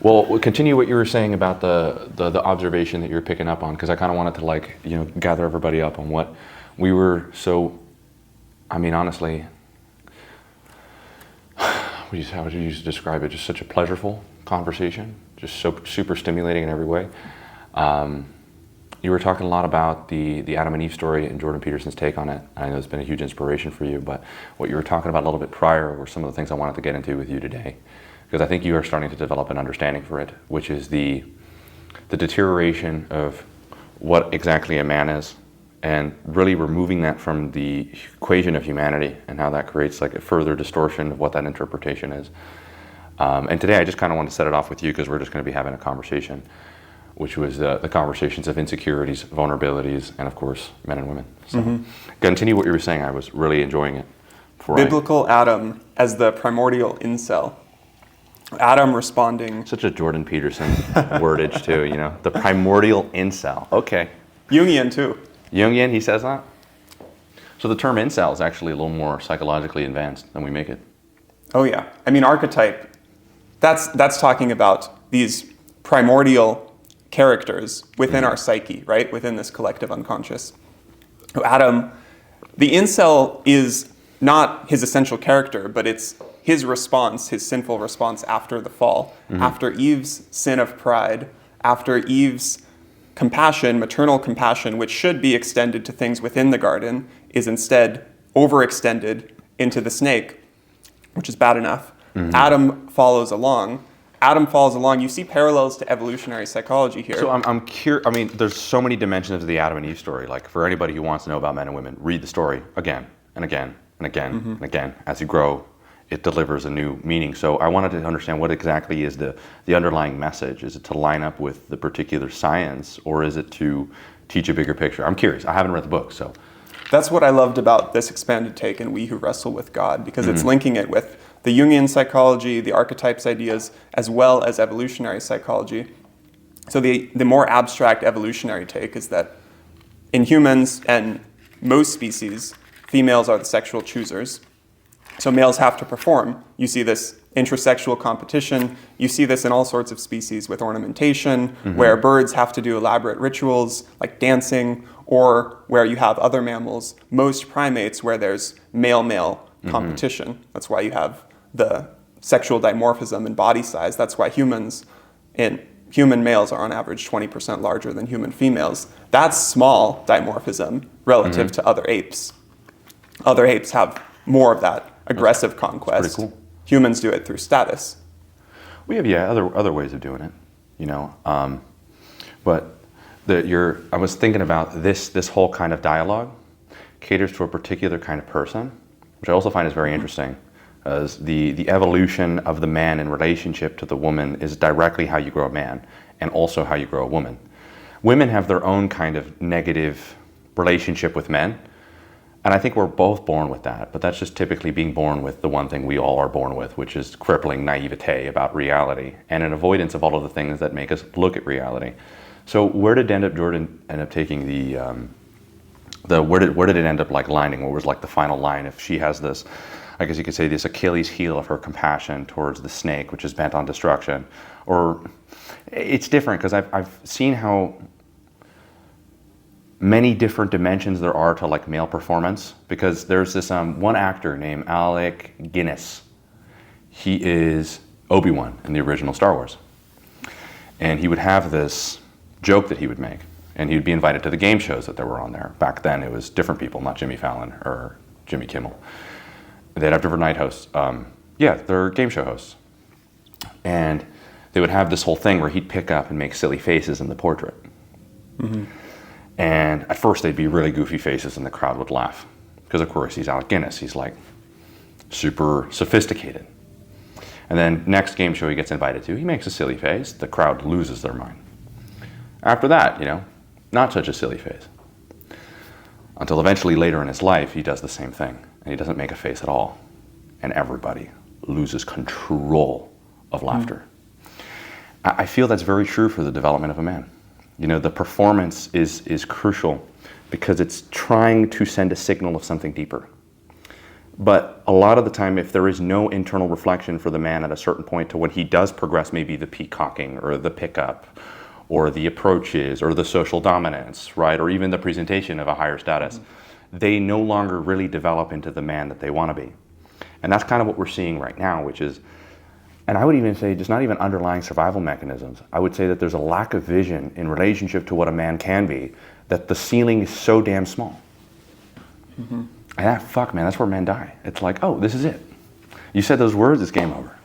Well, we'll continue what you were saying about the observation that you're picking up on, because I kind of wanted to gather everybody up on what we were. So, I mean, honestly, how would you describe it? Just such a pleasurable conversation, just so super stimulating in every way. You were talking a lot about the Adam and Eve story and Jordan Peterson's take on it. I know it's been a huge inspiration for you, but what you were talking about a little bit prior were some of the things I wanted to get into with you today. Because I think you are starting to develop an understanding for it, which is the deterioration of what exactly a man is, and really removing that from the equation of humanity and how that creates like a further distortion of what that interpretation is. And today I just kind of want to set it off with you because we're just going to be having a conversation, which was the conversations of insecurities, vulnerabilities, and of course, men and women. So continue what you were saying. I was really enjoying it. Biblical Adam as the primordial incel. Adam responding. Such a Jordan Peterson wordage too, you know. The primordial incel. Okay. Jungian too. Jungian, he says that? So the term incel is actually a little more psychologically advanced than we make it. Oh yeah. I mean, archetype, that's talking about these primordial characters within our psyche, right? Within this collective unconscious. Adam, the incel is not his essential character, but it's his response, his sinful response after the fall, after Eve's sin of pride, after Eve's compassion, maternal compassion, which should be extended to things within the garden, is instead overextended into the snake, which is bad enough. Adam follows along. You see parallels to evolutionary psychology here. So I'm curious. I mean, there's so many dimensions of the Adam and Eve story. Like for anybody who wants to know about men and women, read the story again and again and again and again. As you grow, it delivers a new meaning. So I wanted to understand what exactly is the underlying message. Is it to line up with the particular science, or is it to teach a bigger picture? I'm curious. I haven't read the book, so. That's what I loved about this expanded take in We Who Wrestle with God, because it's linking it with the Jungian psychology, the archetypes ideas, as well as evolutionary psychology. So the more abstract evolutionary take is that in humans and most species, females are the sexual choosers. So males have to perform. You see this intersexual competition. You see this in all sorts of species with ornamentation, where birds have to do elaborate rituals like dancing, or where you have other mammals, most primates, where there's male-male competition. That's why you have the sexual dimorphism in body size. That's why human males are on average 20% larger than human females. That's small dimorphism relative to other apes. Other apes have more of that aggressive conquest. Pretty cool. Humans do it through status. We have other ways of doing it, you know. But I was thinking about this whole kind of dialogue caters to a particular kind of person, which I also find is very interesting, as the evolution of the man in relationship to the woman is directly how you grow a man and also how you grow a woman. Women have their own kind of negative relationship with men. And I think we're both born with that, but that's just typically being born with the one thing we all are born with, which is crippling naivete about reality and an avoidance of all of the things that make us look at reality. So where did Jordan end up taking where did it end up like lining? What was like the final line? If she has this, I guess you could say this Achilles heel of her compassion towards the snake, which is bent on destruction, or it's different because I've seen how many different dimensions there are to like male performance, because there's this one actor named Alec Guinness. He is Obi-Wan in the original Star Wars. And he would have this joke that he would make, and he would be invited to the game shows that there were on there. Back then it was different people, not Jimmy Fallon or Jimmy Kimmel. They'd have different night hosts. They're game show hosts. And they would have this whole thing where he'd pick up and make silly faces in the portrait. And at first they'd be really goofy faces and the crowd would laugh. Because of course he's Alec Guinness, he's like super sophisticated. And then next game show he gets invited to, he makes a silly face, the crowd loses their mind. After that, not such a silly face. Until eventually later in his life he does the same thing and he doesn't make a face at all. And everybody loses control of laughter. I feel that's very true for the development of a man. The performance is crucial because it's trying to send a signal of something deeper. But a lot of the time, if there is no internal reflection for the man at a certain point to when he does progress, maybe the peacocking or the pickup or the approaches or the social dominance, right? Or even the presentation of a higher status, they no longer really develop into the man that they want to be. And that's kind of what we're seeing right now, which is, and I would even say just not even underlying survival mechanisms. I would say that there's a lack of vision in relationship to what a man can be, that the ceiling is so damn small. And fuck, man, that's where men die. It's like, oh, this is it. You said those words, it's game over.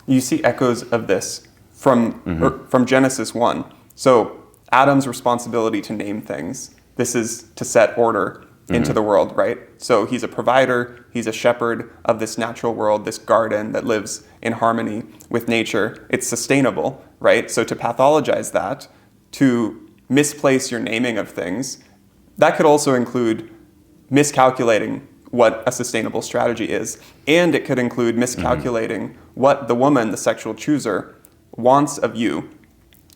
You see echoes of this from Genesis 1. So Adam's responsibility to name things. This is to set order into the world, right? So he's a provider, he's a shepherd of this natural world, this garden that lives in harmony with nature. It's sustainable, right? So to pathologize that, to misplace your naming of things, that could also include miscalculating what a sustainable strategy is. And it could include miscalculating what the woman, the sexual chooser, wants of you.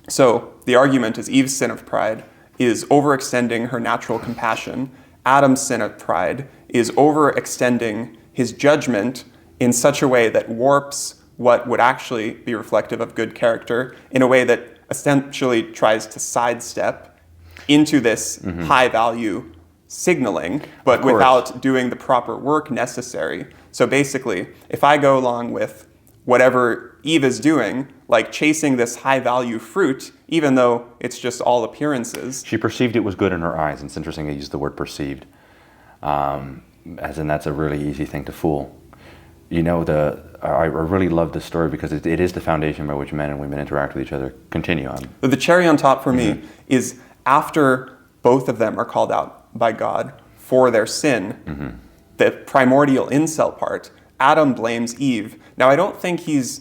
So the argument is Eve's sin of pride is overextending her natural compassion. Adam's sin of pride is overextending his judgment in such a way that warps what would actually be reflective of good character in a way that essentially tries to sidestep into this high value signaling, but without doing the proper work necessary. So basically, if I go along with whatever Eve is doing, like chasing this high value fruit, even though it's just all appearances. She perceived it was good in her eyes. It's interesting I use the word perceived, as in that's a really easy thing to fool. You know, I really love this story because it is the foundation by which men and women interact with each other. Continue on. The cherry on top for me is after both of them are called out by God for their sin, the primordial incel part, Adam blames Eve. Now, I don't think he's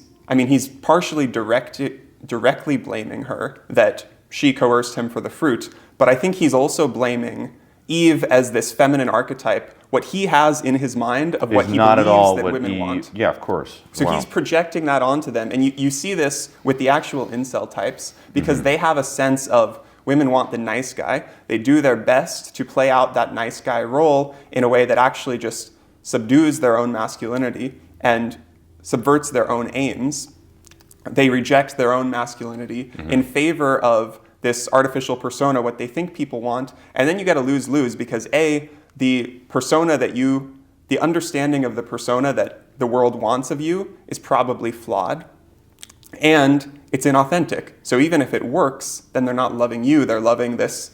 partially directly blaming her that she coerced him for the fruit, but I think he's also blaming Eve as this feminine archetype, what he has in his mind of what he believes that women want. Yeah, of course. So he's projecting that onto them. And you see this with the actual incel types because they have a sense of women want the nice guy. They do their best to play out that nice guy role in a way that actually just subdues their own masculinity and subverts their own aims. They reject their own masculinity in favor of this artificial persona, what they think people want. And then you get a lose-lose because the understanding of the persona that the world wants of you is probably flawed. And it's inauthentic. So even if it works, then they're not loving you. They're loving this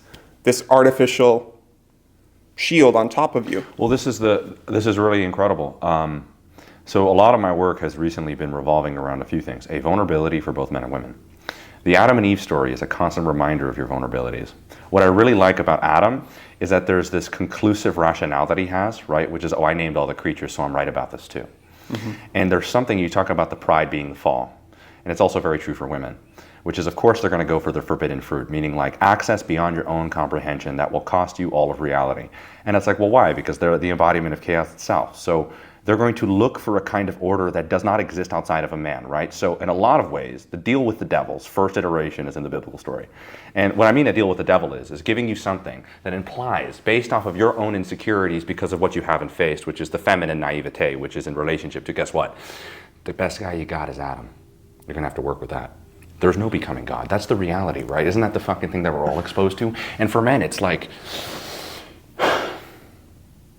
artificial shield on top of you. Well, this is really incredible. So a lot of my work has recently been revolving around a few things. A vulnerability for both men and women. The Adam and Eve story is a constant reminder of your vulnerabilities. What I really like about Adam is that there's this conclusive rationale that he has, right? Which is, I named all the creatures, so I'm right about this too. And there's something, you talk about the pride being the fall. And it's also very true for women, which is, of course, they're going to go for the forbidden fruit, meaning like access beyond your own comprehension that will cost you all of reality. And it's like, well, why? Because they're the embodiment of chaos itself. So they're going to look for a kind of order that does not exist outside of a man, right? So in a lot of ways, the deal with the devil's first iteration is in the biblical story. And what I mean a deal with the devil is giving you something that implies, based off of your own insecurities because of what you haven't faced, which is the feminine naivete, which is in relationship to, guess what? The best guy you got is Adam. You're going to have to work with that. There's no becoming God. That's the reality, right? Isn't that the fucking thing that we're all exposed to? And for men, it's like,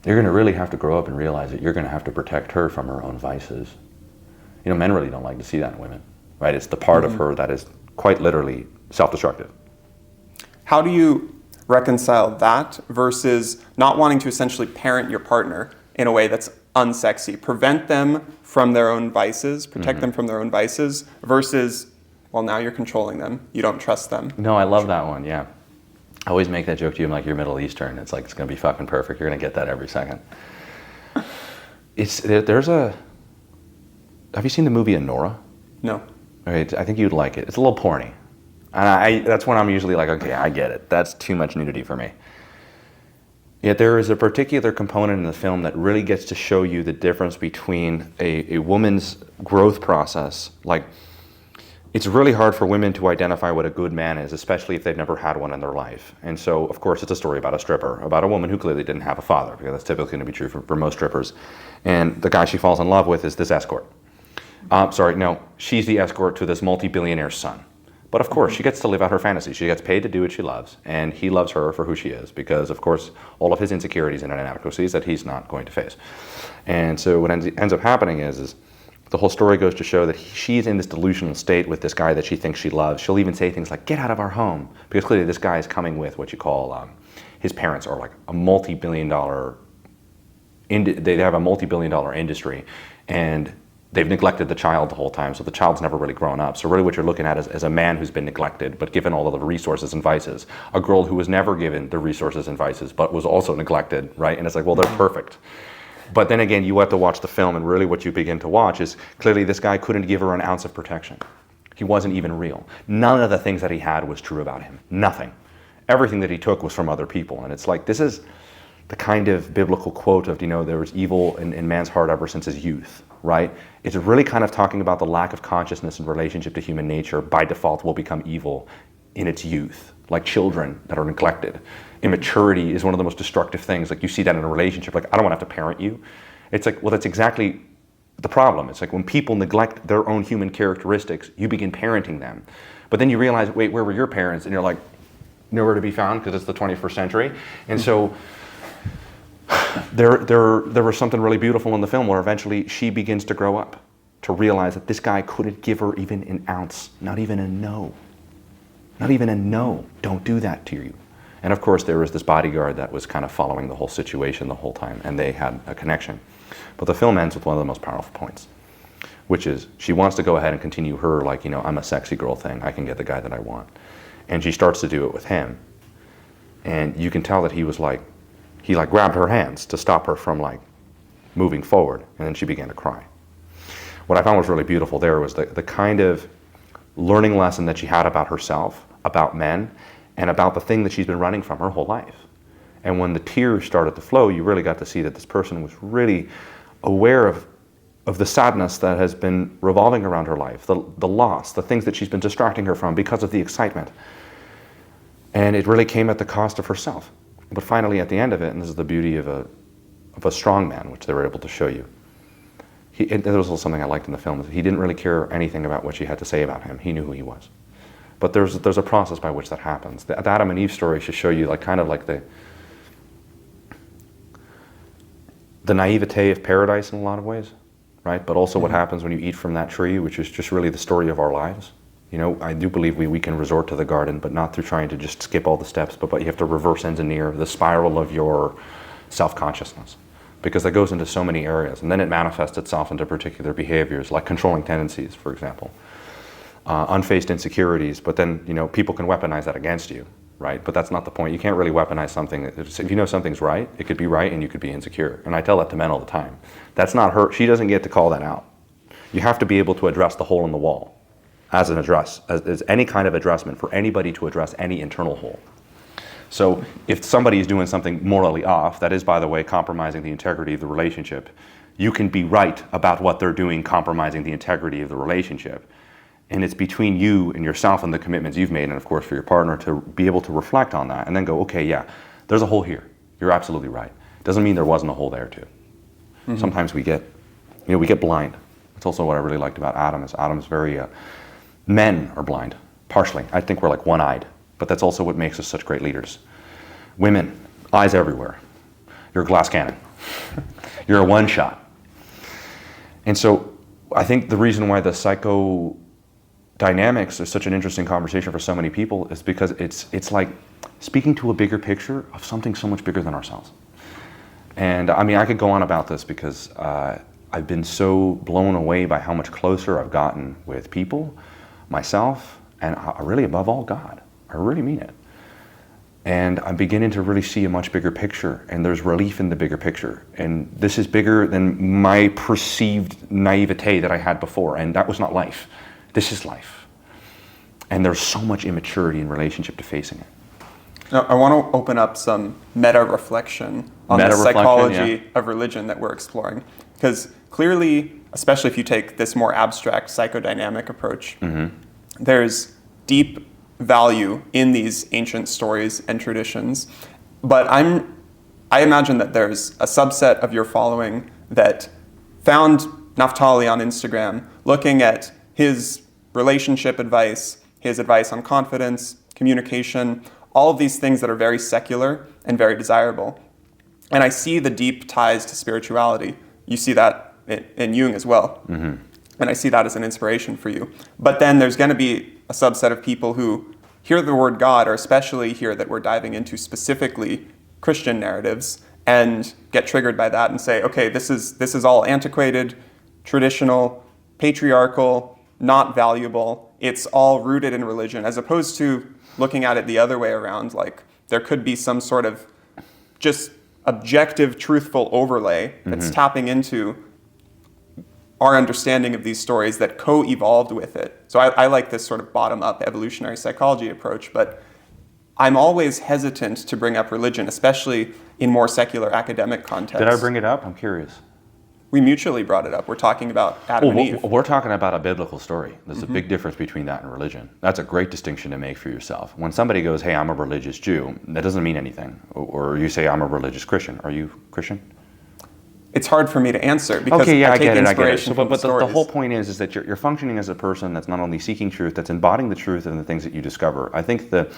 you're going to really have to grow up and realize that you're going to have to protect her from her own vices. You know, men really don't like to see that in women, right? It's the part of her that is quite literally self-destructive. How do you reconcile that versus not wanting to essentially parent your partner in a way that's unsexy, prevent them from their own vices, protect them from their own vices, versus, well, now you're controlling them. You don't trust them. No, I love that one, yeah. I always make that joke to you, I'm like, you're Middle Eastern. It's like, it's going to be fucking perfect. You're going to get that every second. Have you seen the movie Anora? No. Right, I think you'd like it. It's a little porny. And that's when I'm usually like, okay, I get it. That's too much nudity for me. Yet there is a particular component in the film that really gets to show you the difference between a woman's growth process. Like, it's really hard for women to identify what a good man is, especially if they've never had one in their life. And so, of course, it's a story about a stripper, about a woman who clearly didn't have a father, because that's typically going to be true for most strippers. And the guy she falls in love with is this escort. She's the escort to this multi-billionaire's son. But of course, she gets to live out her fantasy. She gets paid to do what she loves, and he loves her for who she is, because, of course, all of his insecurities and inadequacies that he's not going to face. And so what ends up happening is the whole story goes to show that she's in this delusional state with this guy that she thinks she loves. She'll even say things like, "Get out of our home," because clearly this guy is coming with what you call, his parents are like a multi-billion-dollar, they have a multi-billion-dollar industry, and they've neglected the child the whole time, so the child's never really grown up. So really what you're looking at is a man who's been neglected, but given all of the resources and vices. A girl who was never given the resources and vices, but was also neglected, right? And it's like, well, they're perfect. But then again, you have to watch the film, and really what you begin to watch is clearly this guy couldn't give her an ounce of protection. He wasn't even real. None of the things that he had was true about him. Nothing. Everything that he took was from other people. And it's like, this is the kind of biblical quote of, there was evil in man's heart ever since his youth, right? It's really kind of talking about the lack of consciousness in relationship to human nature by default will become evil in its youth, like children that are neglected. Immaturity is one of the most destructive things. Like you see that in a relationship, like I don't want to have to parent you. It's like, well, that's exactly the problem. It's like when people neglect their own human characteristics, you begin parenting them. But then you realize, wait, where were your parents? And you're like, nowhere to be found because it's the 21st century. And so there was something really beautiful in the film where eventually she begins to grow up, to realize that this guy couldn't give her even an ounce, not even a no. Not even a no, don't do that to you. And of course there was this bodyguard that was kind of following the whole situation the whole time, and they had a connection. But the film ends with one of the most powerful points, which is she wants to go ahead and continue her, like, I'm a sexy girl thing, I can get the guy that I want. And she starts to do it with him. And you can tell that he grabbed her hands to stop her from moving forward, and then she began to cry. What I found was really beautiful there was the kind of learning lesson that she had about herself, about men, and about the thing that she's been running from her whole life. And when the tears started to flow, you really got to see that this person was really aware of the sadness that has been revolving around her life, the loss, the things that she's been distracting her from because of the excitement. And it really came at the cost of herself. But finally, at the end of it, and this is the beauty of a strong man, which they were able to show you, and there was also something I liked in the film, is he didn't really care anything about what she had to say about him. He knew who he was. But there's a process by which that happens. The Adam and Eve story should show you the naivete of paradise in a lot of ways, right? But also what happens when you eat from that tree, which is just really the story of our lives. I do believe we can resort to the garden, but not through trying to just skip all the steps, but you have to reverse engineer the spiral of your self-consciousness, because that goes into so many areas, and then it manifests itself into particular behaviors, like controlling tendencies, for example. Unfaced insecurities, but then people can weaponize that against you, right? But that's not the point. You can't really weaponize something. If you know something's right, it could be right and you could be insecure. And I tell that to men all the time. That's not her. She doesn't get to call that out. You have to be able to address the hole in the wall as any kind of addressment for anybody to address any internal hole. So if somebody is doing something morally off, that is, by the way, compromising the integrity of the relationship, you can be right about what they're doing compromising the integrity of the relationship. And it's between you and yourself and the commitments you've made, and of course for your partner, to be able to reflect on that and then go, okay, yeah, there's a hole here. You're absolutely right. Doesn't mean there wasn't a hole there too. Mm-hmm. Sometimes we get blind. That's also what I really liked about Adam. Is Adam's very, men are blind, partially. I think we're like one-eyed, but that's also what makes us such great leaders. Women, eyes everywhere. You're a glass cannon. You're a one-shot. And so I think the reason why the psychodynamics is such an interesting conversation for so many people is because it's like speaking to a bigger picture of something so much bigger than ourselves. And I mean, I could go on about this because I've been so blown away by how much closer I've gotten with people, myself, and really above all, God. I really mean it. And I'm beginning to really see a much bigger picture, and there's relief in the bigger picture. And this is bigger than my perceived naivete that I had before, and that was not life. This is life. And there's so much immaturity in relationship to facing it. Now, I want to open up some meta-reflection on the psychology of religion that we're exploring. Because clearly, especially if you take this more abstract psychodynamic approach, there's deep value in these ancient stories and traditions, but I imagine that there's a subset of your following that found Naftali on Instagram looking at his relationship advice, his advice on confidence, communication, all of these things that are very secular and very desirable. And I see the deep ties to spirituality. You see that in Jung as well. Mm-hmm. And I see that as an inspiration for you. But then there's going to be a subset of people who hear the word God, or especially hear that we're diving into specifically Christian narratives, and get triggered by that and say, okay, this is all antiquated, traditional, patriarchal, not valuable. It's all rooted in religion, as opposed to looking at it the other way around. Like, there could be some sort of just objective, truthful overlay that's tapping into our understanding of these stories that co-evolved with it. So I like this sort of bottom-up evolutionary psychology approach, but I'm always hesitant to bring up religion, especially in more secular academic contexts. Did I bring it up? I'm curious. We mutually brought it up. We're talking about Adam and Eve. We're talking about a biblical story. There's a big difference between that and religion. That's a great distinction to make for yourself. When somebody goes, hey, I'm a religious Jew, that doesn't mean anything. Or you say, I'm a religious Christian. Are you Christian? It's hard for me to answer because I get it. inspiration from but the the whole point is that you're functioning as a person that's not only seeking truth, that's embodying the truth in the things that you discover. I think the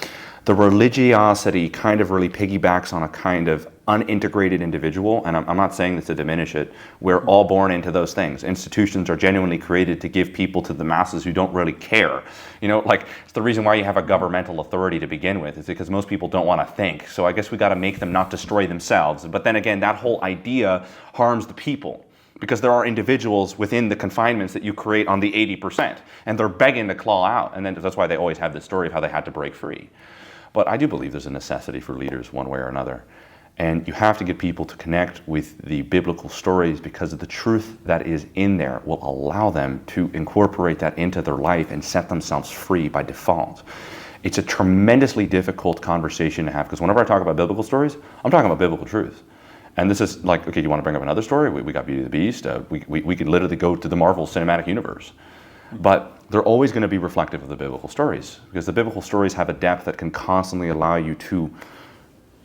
religiosity kind of really piggybacks on a kind of unintegrated individual, and I'm not saying this to diminish it. We're all born into those things. Institutions are genuinely created to give people to the masses who don't really care. You know, like, it's the reason why you have a governmental authority to begin with. It's because most people don't want to think. So I guess we got to make them not destroy themselves. But then again, that whole idea harms the people, because there are individuals within the confinements that you create on the 80%, and they're begging to claw out. And then that's why they always have this story of how they had to break free. But I do believe there's a necessity for leaders one way or another. And you have to get people to connect with the biblical stories, because of the truth that is in there will allow them to incorporate that into their life and set themselves free by default. It's a tremendously difficult conversation to have, because whenever I talk about biblical stories, I'm talking about biblical truth. And this is like, okay, you want to bring up another story? We got Beauty and the Beast. We could literally go to the Marvel Cinematic Universe. But they're always going to be reflective of the biblical stories, because the biblical stories have a depth that can constantly allow you to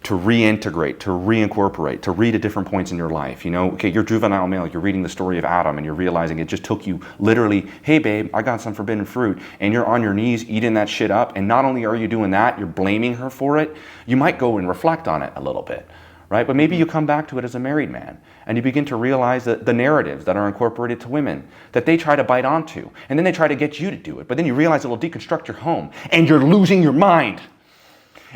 reintegrate, to reincorporate, to read at different points in your life. You know, okay, you're juvenile male, you're reading the story of Adam, and you're realizing it just took you literally, hey babe, I got some forbidden fruit, and you're on your knees eating that shit up, and not only are you doing that, you're blaming her for it. You might go and reflect on it a little bit, right? But maybe you come back to it as a married man, and you begin to realize that the narratives that are incorporated to women, that they try to bite onto, and then they try to get you to do it, but then you realize it'll deconstruct your home, and you're losing your mind.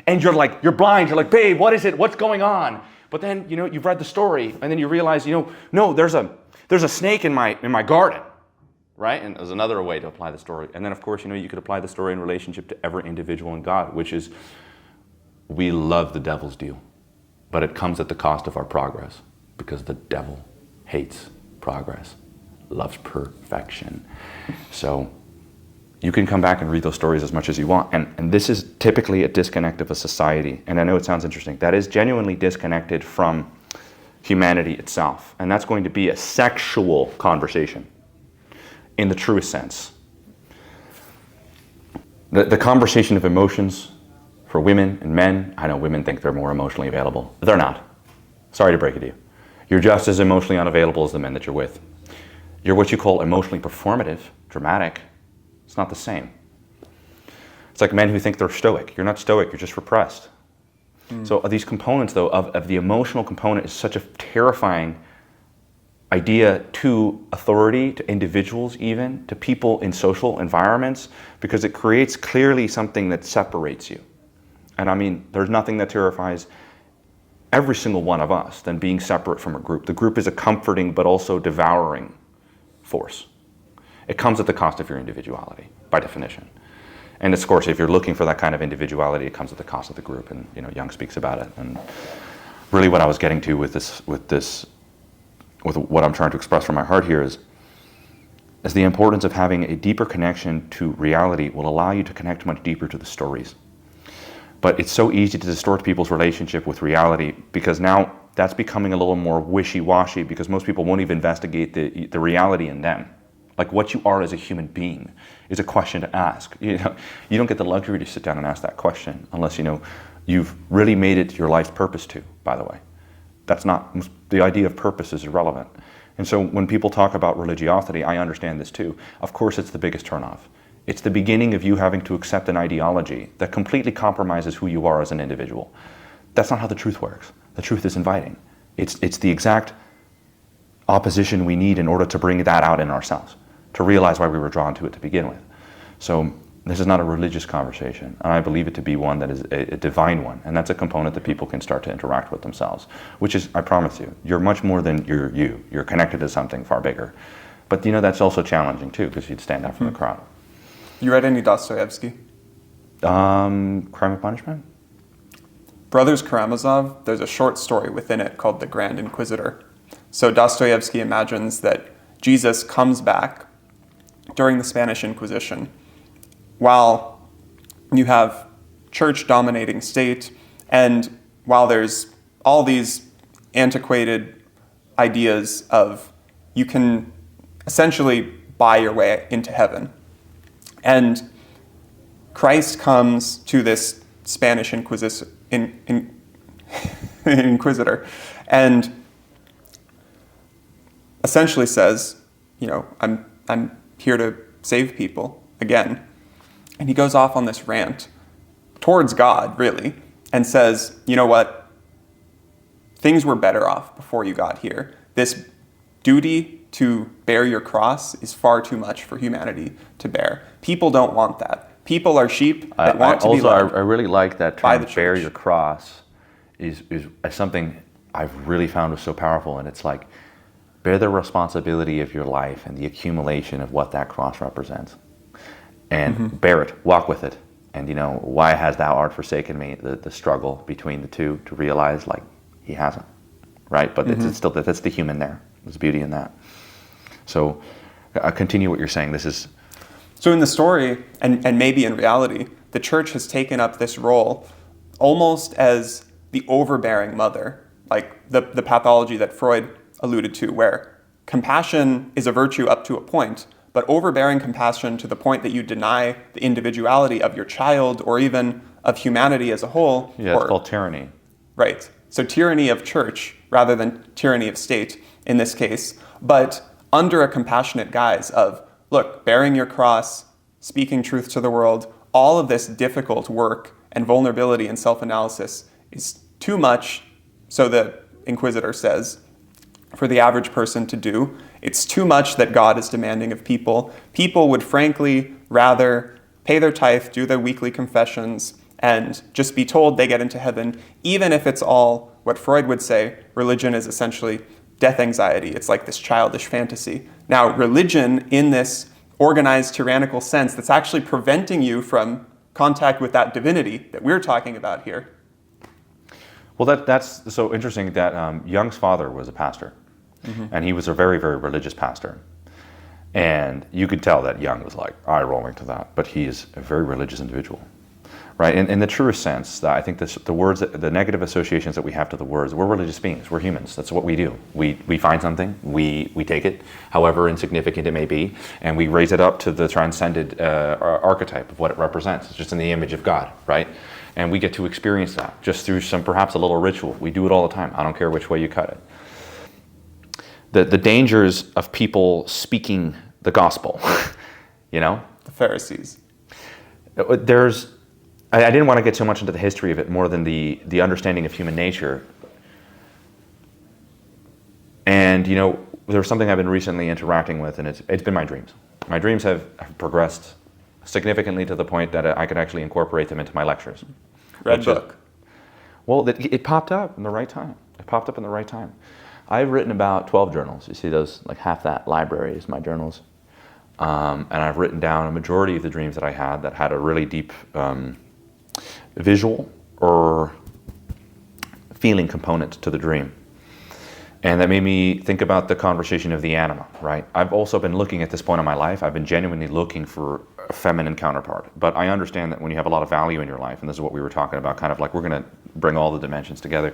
And you're like, you're blind, you're like, babe, what is it? What's going on? But then, you know, you've read the story, and then you realize, you know, no, there's a snake in my garden, right? And there's another way to apply the story. And then, of course, you know, you could apply the story in relationship to every individual in God, which is, we love the devil's deal, but it comes at the cost of our progress, because the devil hates progress, loves perfection. So you can come back and read those stories as much as you want. And this is typically a disconnect of a society. And I know it sounds interesting. That is genuinely disconnected from humanity itself. And that's going to be a sexual conversation in the truest sense. The conversation of emotions for women and men, I know women think they're more emotionally available. They're not. Sorry to break it to you. You're just as emotionally unavailable as the men that you're with. You're what you call emotionally performative, dramatic. It's not the same. It's like men who think they're stoic. You're not stoic, you're just repressed. So these components, though, of the emotional component is such a terrifying idea to authority, to individuals even, to people in social environments, because it creates clearly something that separates you. And I mean, there's nothing that terrifies every single one of us than being separate from a group. The group is a comforting but also devouring force. It comes at the cost of your individuality, by definition. And of course, if you're looking for that kind of individuality, it comes at the cost of the group. And you know, Jung speaks about it. And really, what I was getting to with what I'm trying to express from my heart here is the importance of having a deeper connection to reality will allow you to connect much deeper to the stories. But it's so easy to distort people's relationship with reality, because now that's becoming a little more wishy-washy, because most people won't even investigate the reality in them. Like what you are as a human being is a question to ask. You don't get the luxury to sit down and ask that question unless you've really made it your life's purpose to, by the way. That's not, the idea of purpose is irrelevant. And so when people talk about religiosity, I understand this too. Of course it's the biggest turnoff. It's the beginning of you having to accept an ideology that completely compromises who you are as an individual. That's not how the truth works. The truth is inviting. It's the exact opposition we need in order to bring that out in ourselves, to realize why we were drawn to it to begin with. So this is not a religious conversation, and I believe it to be one that is a divine one, and that's a component that people can start to interact with themselves, which is, I promise you, you're much more than you. You're connected to something far bigger. But that's also challenging too, because you'd stand out from the crowd. You read any Dostoevsky? Crime and Punishment? Brothers Karamazov, there's a short story within it called The Grand Inquisitor. So Dostoevsky imagines that Jesus comes back during the Spanish Inquisition while you have church-dominating state, and while there's all these antiquated ideas of you can essentially buy your way into heaven. And Christ comes to this Spanish inquisitor and essentially says, I'm here to save people again. And he goes off on this rant towards God, really, and says, you know what? Things were better off before you got here. This duty to bear your cross is far too much for humanity to bear. People don't want that. People are sheep that want to be led. I really like that by term, the bear church. your cross, is something I've really found was so powerful, and it's like, bear the responsibility of your life and the accumulation of what that cross represents. And bear it, walk with it. And why has thou art forsaken me? The struggle between the two to realize like he hasn't, right? But it's still, that's the human there. There's beauty in that. So continue what you're saying. So in the story, and maybe in reality, the church has taken up this role almost as the overbearing mother, like the pathology that Freud alluded to, where compassion is a virtue up to a point, but overbearing compassion to the point that you deny the individuality of your child or even of humanity as a whole. Yeah, it's called tyranny. Right. So tyranny of church rather than tyranny of state in this case, but under a compassionate guise of, look, bearing your cross, speaking truth to the world, all of this difficult work and vulnerability and self-analysis is too much, so the Inquisitor says, for the average person to do. It's too much that God is demanding of people. People would frankly rather pay their tithe, do their weekly confessions, and just be told they get into heaven, even if it's all what Freud would say, religion is essentially death anxiety. It's like this childish fantasy. Now, religion in this organized tyrannical sense that's actually preventing you from contact with that divinity that we're talking about here. Well, that's so interesting that Jung's father was a pastor. And he was a very, very religious pastor. And you could tell that Jung was like eye-rolling to that, but he is a very religious individual, right? In the truest sense, that I think the words, the negative associations that we have to the words, we're religious beings, we're humans, that's what we do. We find something, we take it, however insignificant it may be, and we raise it up to the transcended archetype of what it represents. It's just in the image of God, right? And we get to experience that just through perhaps a little ritual. We do it all the time. I don't care which way you cut it. The dangers of people speaking the gospel, The Pharisees. I didn't want to get so much into the history of it more than the understanding of human nature. And, there's something I've been recently interacting with, and it's been my dreams. My dreams have progressed significantly to the point that I could actually incorporate them into my lectures. Red book. Well, it popped up in the right time. I've written about 12 journals. You see those, like half that library is my journals. And I've written down a majority of the dreams that I had a really deep visual or feeling component to the dream. And that made me think about the conversation of the anima, right? I've also been looking at this point in my life, I've been genuinely looking for a feminine counterpart. But I understand that when you have a lot of value in your life, and this is what we were talking about, kind of like we're going to bring all the dimensions together.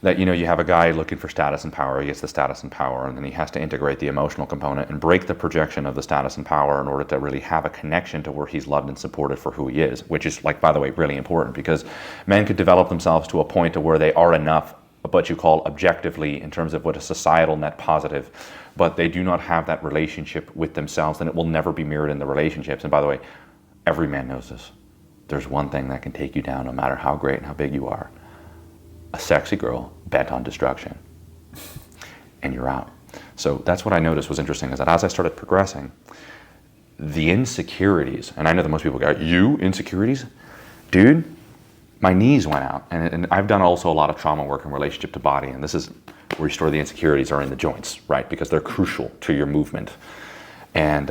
that, you have a guy looking for status and power. He gets the status and power, and then he has to integrate the emotional component and break the projection of the status and power in order to really have a connection to where he's loved and supported for who he is, which is, like, by the way, really important, because men could develop themselves to a point to where they are enough, what you call objectively, in terms of what a societal net positive, but they do not have that relationship with themselves, and it will never be mirrored in the relationships. And by the way, every man knows this. There's one thing that can take you down no matter how great and how big you are. A sexy girl bent on destruction. And you're out. So that's what I noticed was interesting, is that as I started progressing, the insecurities, and I know that most people go, you, insecurities? Dude, my knees went out. And I've done also a lot of trauma work in relationship to body, and this is where you store the insecurities, are in the joints, right? Because they're crucial to your movement. And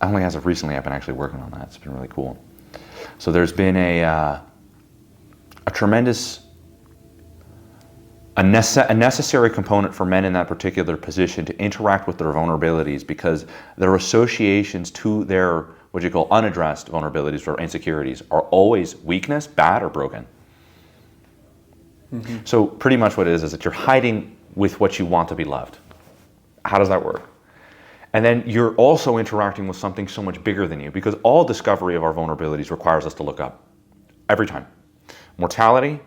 only as of recently, I've been actually working on that. It's been really cool. So there's been a tremendous, a necessary component for men in that particular position to interact with their vulnerabilities, because their associations to their, what you call unaddressed vulnerabilities or insecurities, are always weakness, bad, or broken. Mm-hmm. So pretty much what it is that you're hiding with what you want to be loved. How does that work? And then you're also interacting with something so much bigger than you, because all discovery of our vulnerabilities requires us to look up. Every time. Mortality,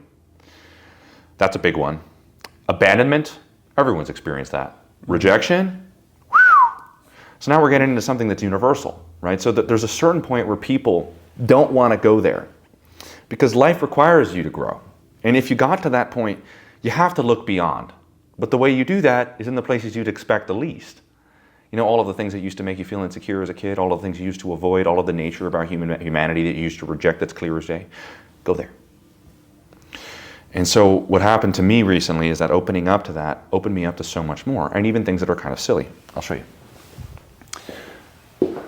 that's a big one. Abandonment, everyone's experienced that. Rejection, whew. So now we're getting into something that's universal, right? So that there's a certain point where people don't want to go there, because life requires you to grow. And if you got to that point, you have to look beyond. But the way you do that is in the places you'd expect the least. All of the things that used to make you feel insecure as a kid, all of the things you used to avoid, all of the nature of our humanity that you used to reject that's clear as day, go there. And so what happened to me recently is that opening up to that opened me up to so much more, and even things that are kind of silly. I'll show you.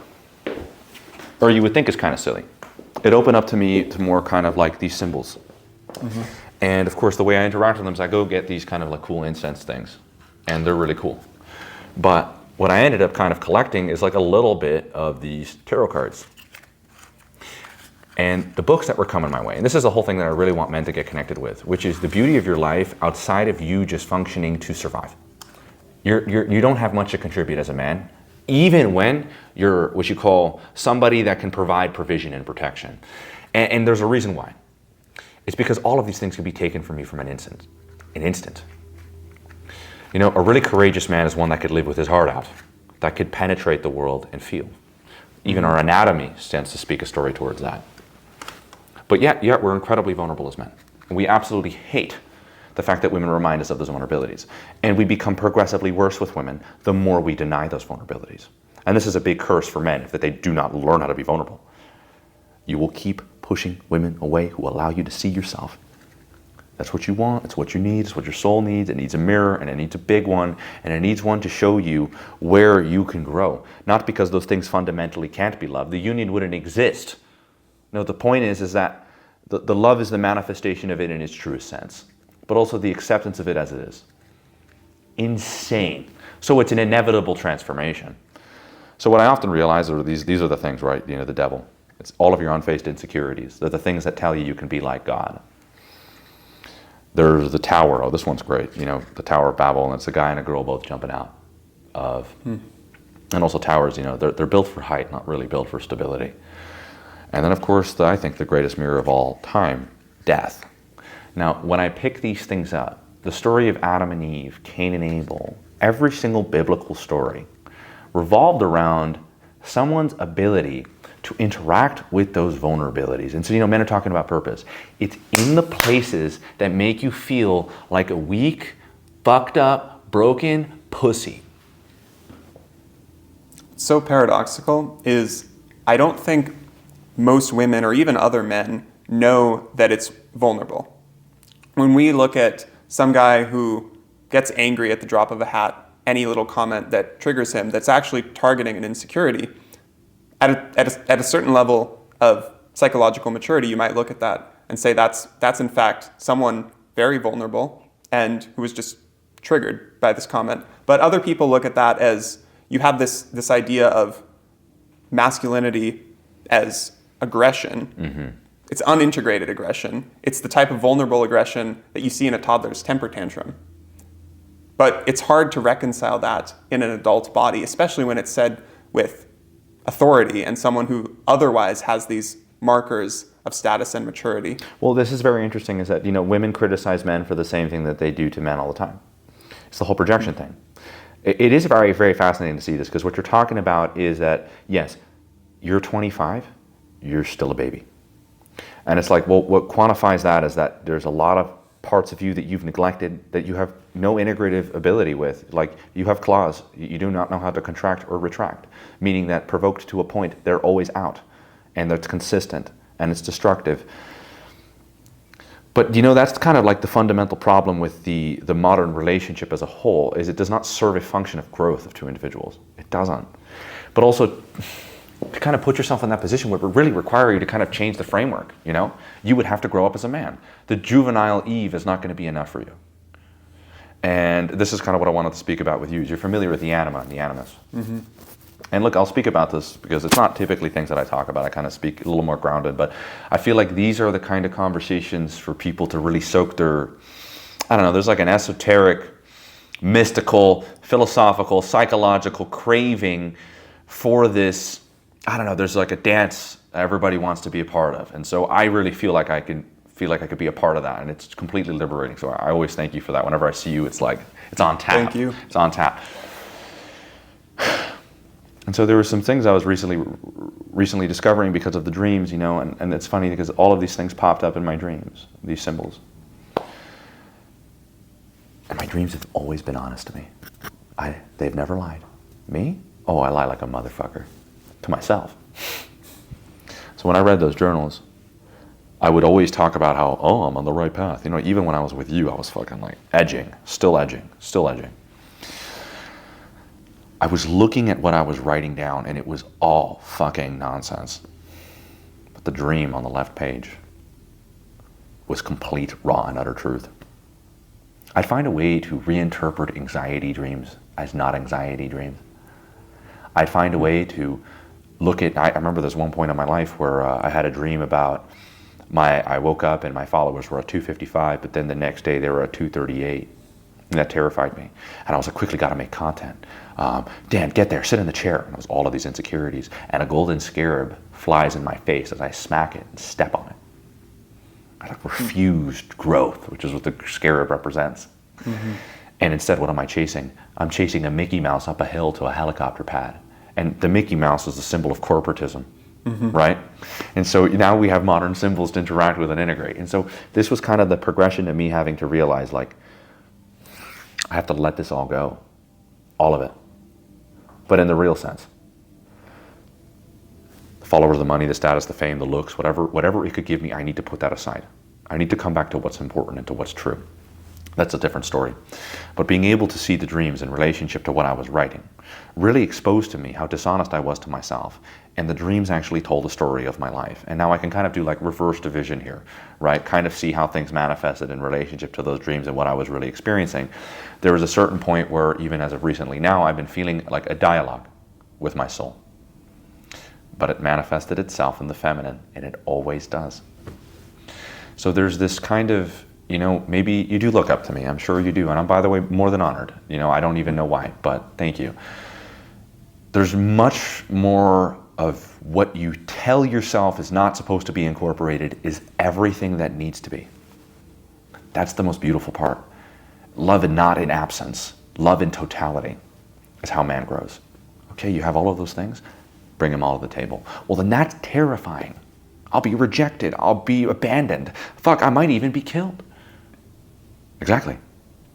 Or you would think is kind of silly. It opened up to me to more kind of like these symbols. Mm-hmm. And of course, the way I interact with them is I go get these kind of like cool incense things, and they're really cool. But what I ended up kind of collecting is like a little bit of these tarot cards. And the books that were coming my way, and this is the whole thing that I really want men to get connected with, which is the beauty of your life outside of you just functioning to survive. You don't have much to contribute as a man, even when you're what you call somebody that can provide provision and protection. And there's a reason why. It's because all of these things can be taken from you from an instant. A really courageous man is one that could live with his heart out, that could penetrate the world and feel. Even our anatomy stands to speak a story towards that. But yet we're incredibly vulnerable as men. And we absolutely hate the fact that women remind us of those vulnerabilities. And we become progressively worse with women the more we deny those vulnerabilities. And this is a big curse for men, that they do not learn how to be vulnerable. You will keep pushing women away who allow you to see yourself. That's what you want, it's what you need, it's what your soul needs. It needs a mirror, and it needs a big one, and it needs one to show you where you can grow. Not because those things fundamentally can't be loved. The union wouldn't exist. No, the point is that the love is the manifestation of it in its truest sense, but also the acceptance of it as it is. Insane. So it's an inevitable transformation. So what I often realize are these are the things, right? The devil. It's all of your unfaced insecurities. They're the things that tell you can be like God. There's the tower. Oh, this one's great. The Tower of Babel, and it's a guy and a girl both jumping out of. And also towers, they're built for height, not really built for stability. And then, of course, I think the greatest mirror of all time, death. Now, when I pick these things up, the story of Adam and Eve, Cain and Abel, every single biblical story revolved around someone's ability to interact with those vulnerabilities. And so, men are talking about purpose. It's in the places that make you feel like a weak, fucked up, broken pussy. So paradoxical is, I don't think most women or even other men know that it's vulnerable. When we look at some guy who gets angry at the drop of a hat, any little comment that triggers him, that's actually targeting an insecurity, at a certain level of psychological maturity, you might look at that and say that's in fact someone very vulnerable and who was just triggered by this comment. But other people look at that as you have this idea of masculinity as aggression, It's unintegrated aggression. It's the type of vulnerable aggression that you see in a toddler's temper tantrum. But it's hard to reconcile that in an adult body, especially when it's said with authority and someone who otherwise has these markers of status and maturity. Well, this is very interesting, is that, women criticize men for the same thing that they do to men all the time. It's the whole projection thing. It is very, very fascinating to see this, because what you're talking about is that, yes, you're 25, you're still a baby. And it's like, well, what quantifies that is that there's a lot of parts of you that you've neglected, that you have no integrative ability with. Like, you have claws, you do not know how to contract or retract, meaning that provoked to a point, they're always out, and that's consistent, and it's destructive. But that's kind of like the fundamental problem with the modern relationship as a whole, is it does not serve a function of growth of two individuals. It doesn't. But also, to kind of put yourself in that position would really require you to kind of change the framework, You would have to grow up as a man. The juvenile Eve is not going to be enough for you. And this is kind of what I wanted to speak about with you. You're familiar with the anima and the animus. Mm-hmm. And look, I'll speak about this because it's not typically things that I talk about. I kind of speak a little more grounded, but I feel like these are the kind of conversations for people to really soak their, there's like an esoteric, mystical, philosophical, psychological craving for this. There's like a dance everybody wants to be a part of. And so I really feel like I could be a part of that, and it's completely liberating. So I always thank you for that. Whenever I see you, it's like, it's on tap. Thank you. It's on tap. And so there were some things I was recently discovering because of the dreams, and it's funny because all of these things popped up in my dreams, these symbols. And my dreams have always been honest to me. They've never lied. Me? Oh, I lie like a motherfucker. To myself. So when I read those journals, I would always talk about how, I'm on the right path. Even when I was with you, I was fucking like edging. I was looking at what I was writing down, and it was all fucking nonsense. But the dream on the left page was complete, raw, and utter truth. I'd find a way to reinterpret anxiety dreams as not anxiety dreams. I'd find a way to look at, I remember there's one point in my life where I had a dream about I woke up and my followers were at 255, but then the next day they were at 238. And that terrified me. And I was like, quickly got to make content. Dan, get there, sit in the chair. And it was all of these insecurities. And a golden scarab flies in my face as I smack it and step on it. I like refused growth, which is what the scarab represents. Mm-hmm. And instead, what am I chasing? I'm chasing a Mickey Mouse up a hill to a helicopter pad. And the Mickey Mouse is the symbol of corporatism, mm-hmm. right? And so now we have modern symbols to interact with and integrate. And so this was kind of the progression to me having to realize, like, I have to let this all go, all of it, but in the real sense. The followers, the money, the status, the fame, the looks, whatever it could give me, I need to put that aside. I need to come back to what's important and to what's true. That's a different story. But being able to see the dreams in relationship to what I was writing really exposed to me how dishonest I was to myself. And the dreams actually told the story of my life. And now I can kind of do like reverse division here, right? Kind of see how things manifested in relationship to those dreams and what I was really experiencing. There was a certain point where, even as of recently now, I've been feeling like a dialogue with my soul. But it manifested itself in the feminine, and it always does. So there's this kind of, maybe you do look up to me. I'm sure you do. And I'm, by the way, more than honored. I don't even know why, but thank you. There's much more of what you tell yourself is not supposed to be incorporated is everything that needs to be. That's the most beautiful part. Love and not in absence. Love in totality is how man grows. Okay, you have all of those things, bring them all to the table. Well, then that's terrifying. I'll be rejected. I'll be abandoned. Fuck, I might even be killed. Exactly.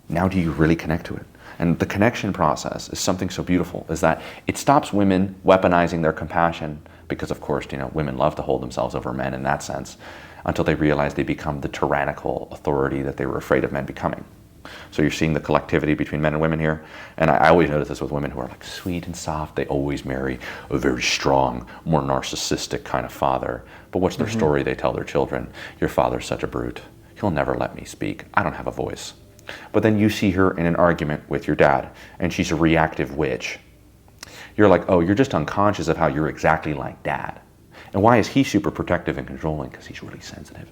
Now do you really connect to it? And the connection process is something so beautiful, is that it stops women weaponizing their compassion, because of course, women love to hold themselves over men in that sense, until they realize they become the tyrannical authority that they were afraid of men becoming. So you're seeing the collectivity between men and women here. And I always notice this with women who are like sweet and soft. They always marry a very strong, more narcissistic kind of father. But what's their story they tell their children? Your father's such a brute. He'll never let me speak. I don't have a voice. But then you see her in an argument with your dad, and she's a reactive witch. You're like, oh, you're just unconscious of how you're exactly like dad. And why is he super protective and controlling? Because he's really sensitive.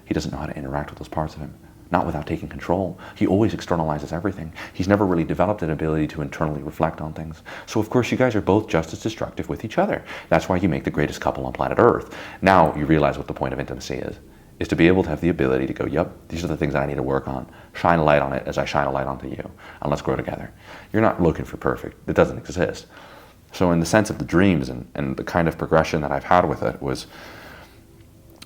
He doesn't know how to interact with those parts of him, not without taking control. He always externalizes everything. He's never really developed an ability to internally reflect on things. So of course you guys are both just as destructive with each other. That's why you make the greatest couple on planet Earth. Now you realize what the point of intimacy is to be able to have the ability to go, yep, these are the things that I need to work on. Shine a light on it as I shine a light onto you, and let's grow together. You're not looking for perfect. It doesn't exist. So in the sense of the dreams and the kind of progression that I've had with it was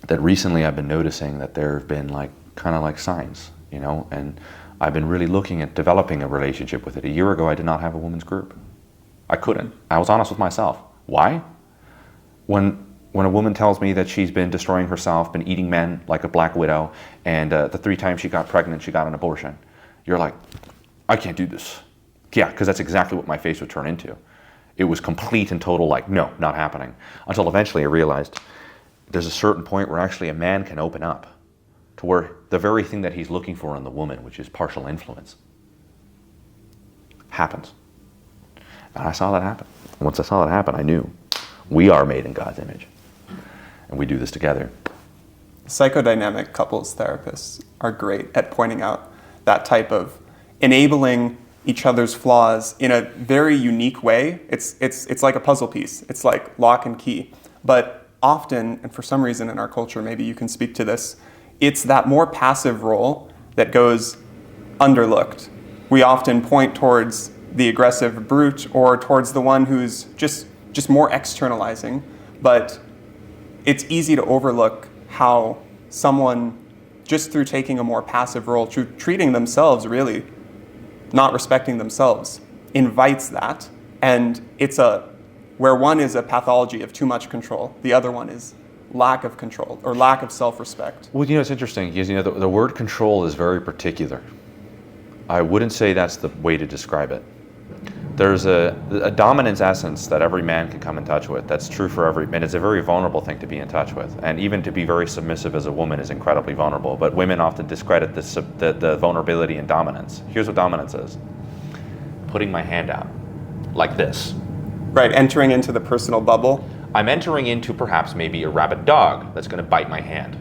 that recently I've been noticing that there have been kind of like signs, you know, and I've been really looking at developing a relationship with it. A year ago, I did not have a women's group. I couldn't. I was honest with myself. Why? When a woman tells me that she's been destroying herself, been eating men like a black widow, and the 3 times she got pregnant, she got an abortion, you're like, I can't do this. Yeah, because that's exactly what my face would turn into. It was complete and total no, not happening. Until eventually I realized there's a certain point where actually a man can open up to where the very thing that he's looking for in the woman, which is partial influence, happens. And I saw that happen. Once I saw that happen, I knew we are made in God's image. And we do this together. Psychodynamic couples therapists are great at pointing out that type of enabling each other's flaws in a very unique way. It's like a puzzle piece. It's like lock and key. But often, and for some reason in our culture, maybe you can speak to this, it's that more passive role that goes underlooked. We often point towards the aggressive brute or towards the one who's just more externalizing. But it's easy to overlook how someone, just through taking a more passive role, treating themselves really, not respecting themselves, invites that. And it's where one is a pathology of too much control, the other one is lack of control or lack of self-respect. Well, you know, it's interesting because, you know, the word control is very particular. I wouldn't say that's the way to describe it. There's a dominance essence that every man can come in touch with. That's true for and it's a very vulnerable thing to be in touch with. And even to be very submissive as a woman is incredibly vulnerable. But women often discredit the vulnerability and dominance. Here's what dominance is. Putting my hand out, like this. Right, entering into the personal bubble. I'm entering into perhaps maybe a rabid dog that's going to bite my hand.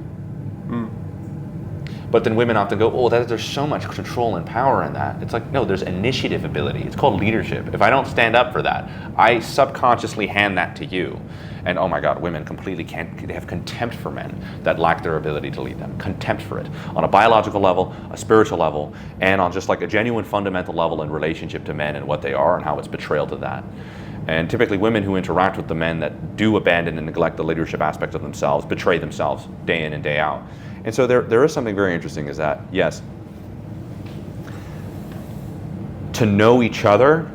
But then women often go, oh, there's so much control and power in that. It's like, no, there's initiative ability. It's called leadership. If I don't stand up for that, I subconsciously hand that to you. And oh my God, women completely they have contempt for men that lack their ability to lead them. Contempt for it. On a biological level, a spiritual level, and on just like a genuine fundamental level in relationship to men and what they are and how it's betrayal to that. And typically women who interact with the men that do abandon and neglect the leadership aspect of themselves betray themselves day in and day out. And so there is something very interesting is that, yes, to know each other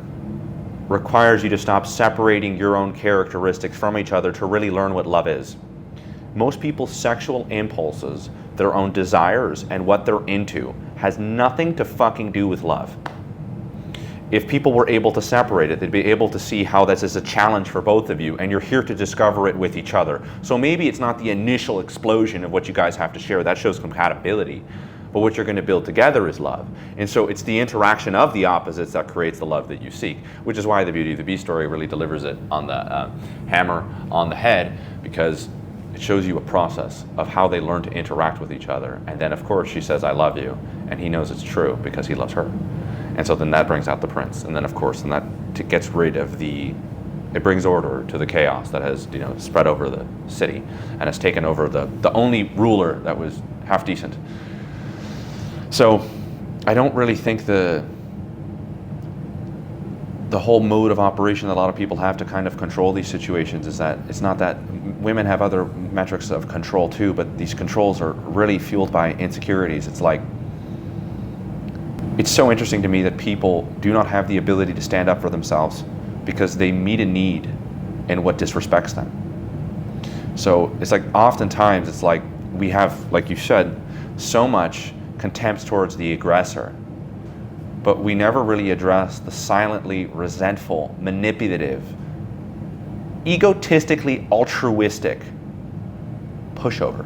requires you to stop separating your own characteristics from each other to really learn what love is. Most people's sexual impulses, their own desires, and what they're into has nothing to fucking do with love. If people were able to separate it, they'd be able to see how this is a challenge for both of you, and you're here to discover it with each other. So maybe it's not the initial explosion of what you guys have to share. That shows compatibility. But what you're going to build together is love. And so it's the interaction of the opposites that creates the love that you seek, which is why the Beauty of the Beast story really delivers it on the hammer on the head, because it shows you a process of how they learn to interact with each other. And then, of course, she says, I love you. And he knows it's true because he loves her. And so then that brings out the prince. And then, of course, and that gets rid of it brings order to the chaos that has, you know, spread over the city and has taken over the only ruler that was half decent. So I don't really think the whole mode of operation that a lot of people have to kind of control these situations is that it's not that women have other metrics of control too, but these controls are really fueled by insecurities. It's like, it's so interesting to me that people do not have the ability to stand up for themselves because they meet a need in what disrespects them. So it's like oftentimes it's like we have, like you said, so much contempt towards the aggressor, but we never really address the silently resentful, manipulative, egotistically altruistic pushover.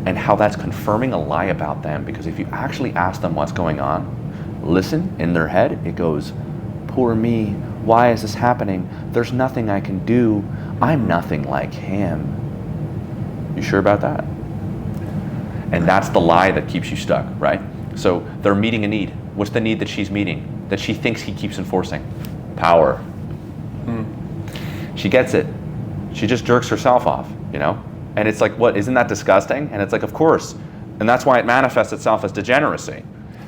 And how that's confirming a lie about them, because if you actually ask them what's going on, listen, in their head, it goes, poor me, why is this happening? There's nothing I can do. I'm nothing like him. You sure about that? And that's the lie that keeps you stuck, right? So they're meeting a need. What's the need that she's meeting, that she thinks he keeps enforcing? Power. She gets it. She just jerks herself off, you know? And it's like, what, isn't that disgusting? And it's like, of course. And that's why it manifests itself as degeneracy.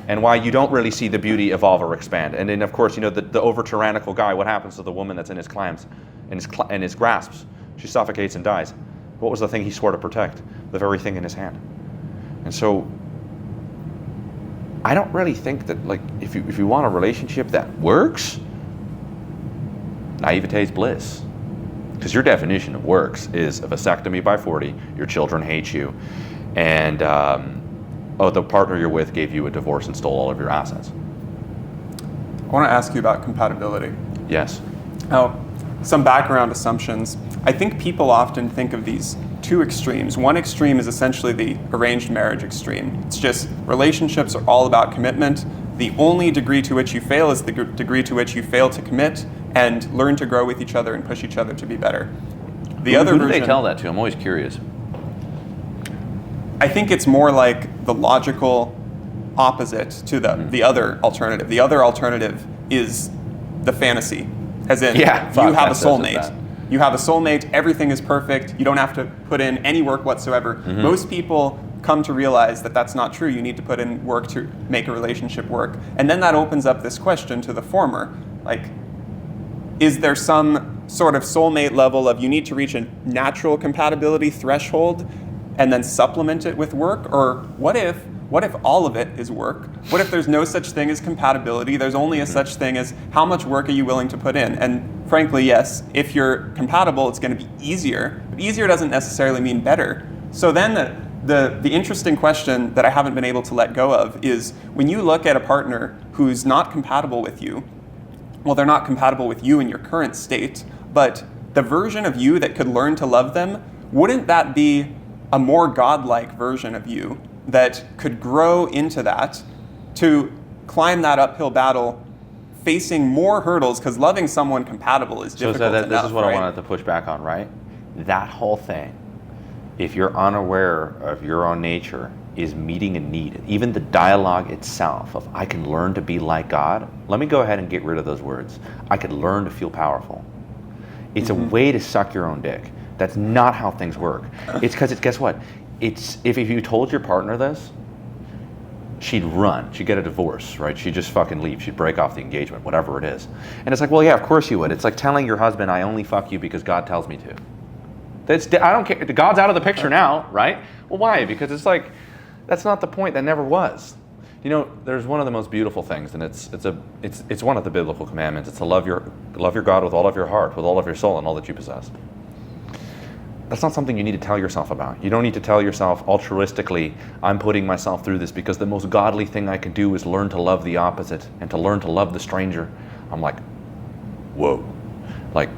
And why you don't really see the beauty evolve or expand. And then, of course, you know, the over-tyrannical guy, what happens to the woman that's in his clams, in his grasps? She suffocates and dies. What was the thing he swore to protect? The very thing in his hand. And so, I don't really think that, like, if you want a relationship that works, naivete is bliss. Because your definition of works is a vasectomy by 40, your children hate you, and the partner you're with gave you a divorce and stole all of your assets. I want to ask you about compatibility. Yes. Now, some background assumptions. I think people often think of these two extremes. One extreme is essentially the arranged marriage extreme. It's just relationships are all about commitment. The only degree to which you fail is the degree to which you fail to commit and learn to grow with each other and push each other to be better. Who do they tell that to? I'm always curious. I think it's more like the logical opposite to the other alternative. The other alternative is the fantasy, as in you have a soulmate. You have a soulmate, everything is perfect, you don't have to put in any work whatsoever. Most people come to realize that that's not true. You need to put in work to make a relationship work. And then that opens up this question to the former, like, is there some sort of soulmate level of you need to reach a natural compatibility threshold and then supplement it with work? Or what if all of it is work? What if there's no such thing as compatibility? There's only a such thing as how much work are you willing to put in? And frankly, yes, if you're compatible, it's going to be easier. But easier doesn't necessarily mean better. So then the interesting question that I haven't been able to let go of is when you look at a partner who's not compatible with you, well, they're not compatible with you in your current state, but the version of you that could learn to love them, wouldn't that be a more godlike version of you that could grow into that to climb that uphill battle, facing more hurdles, because loving someone compatible is difficult enough, this is what right? I wanted to push back on, right? That whole thing, if you're unaware of your own nature, is meeting a need. Even the dialogue itself of I can learn to be like God, let me go ahead and get rid of those words. I could learn to feel powerful. It's a way to suck your own dick. That's not how things work. It's because guess what? It's if you told your partner this, she'd run. She'd get a divorce, right? She'd just fucking leave. She'd break off the engagement, whatever it is. And it's like, well, yeah, of course you would. It's like telling your husband, I only fuck you because God tells me to. I don't care. God's out of the picture now, right? Well, why? Because it's like, that's not the point. That never was. You know, there's one of the most beautiful things, and it's one of the biblical commandments. It's to love your God with all of your heart, with all of your soul, and all that you possess. That's not something you need to tell yourself about. You don't need to tell yourself altruistically, I'm putting myself through this because the most godly thing I can do is learn to love the opposite and to learn to love the stranger. I'm like, whoa. Like,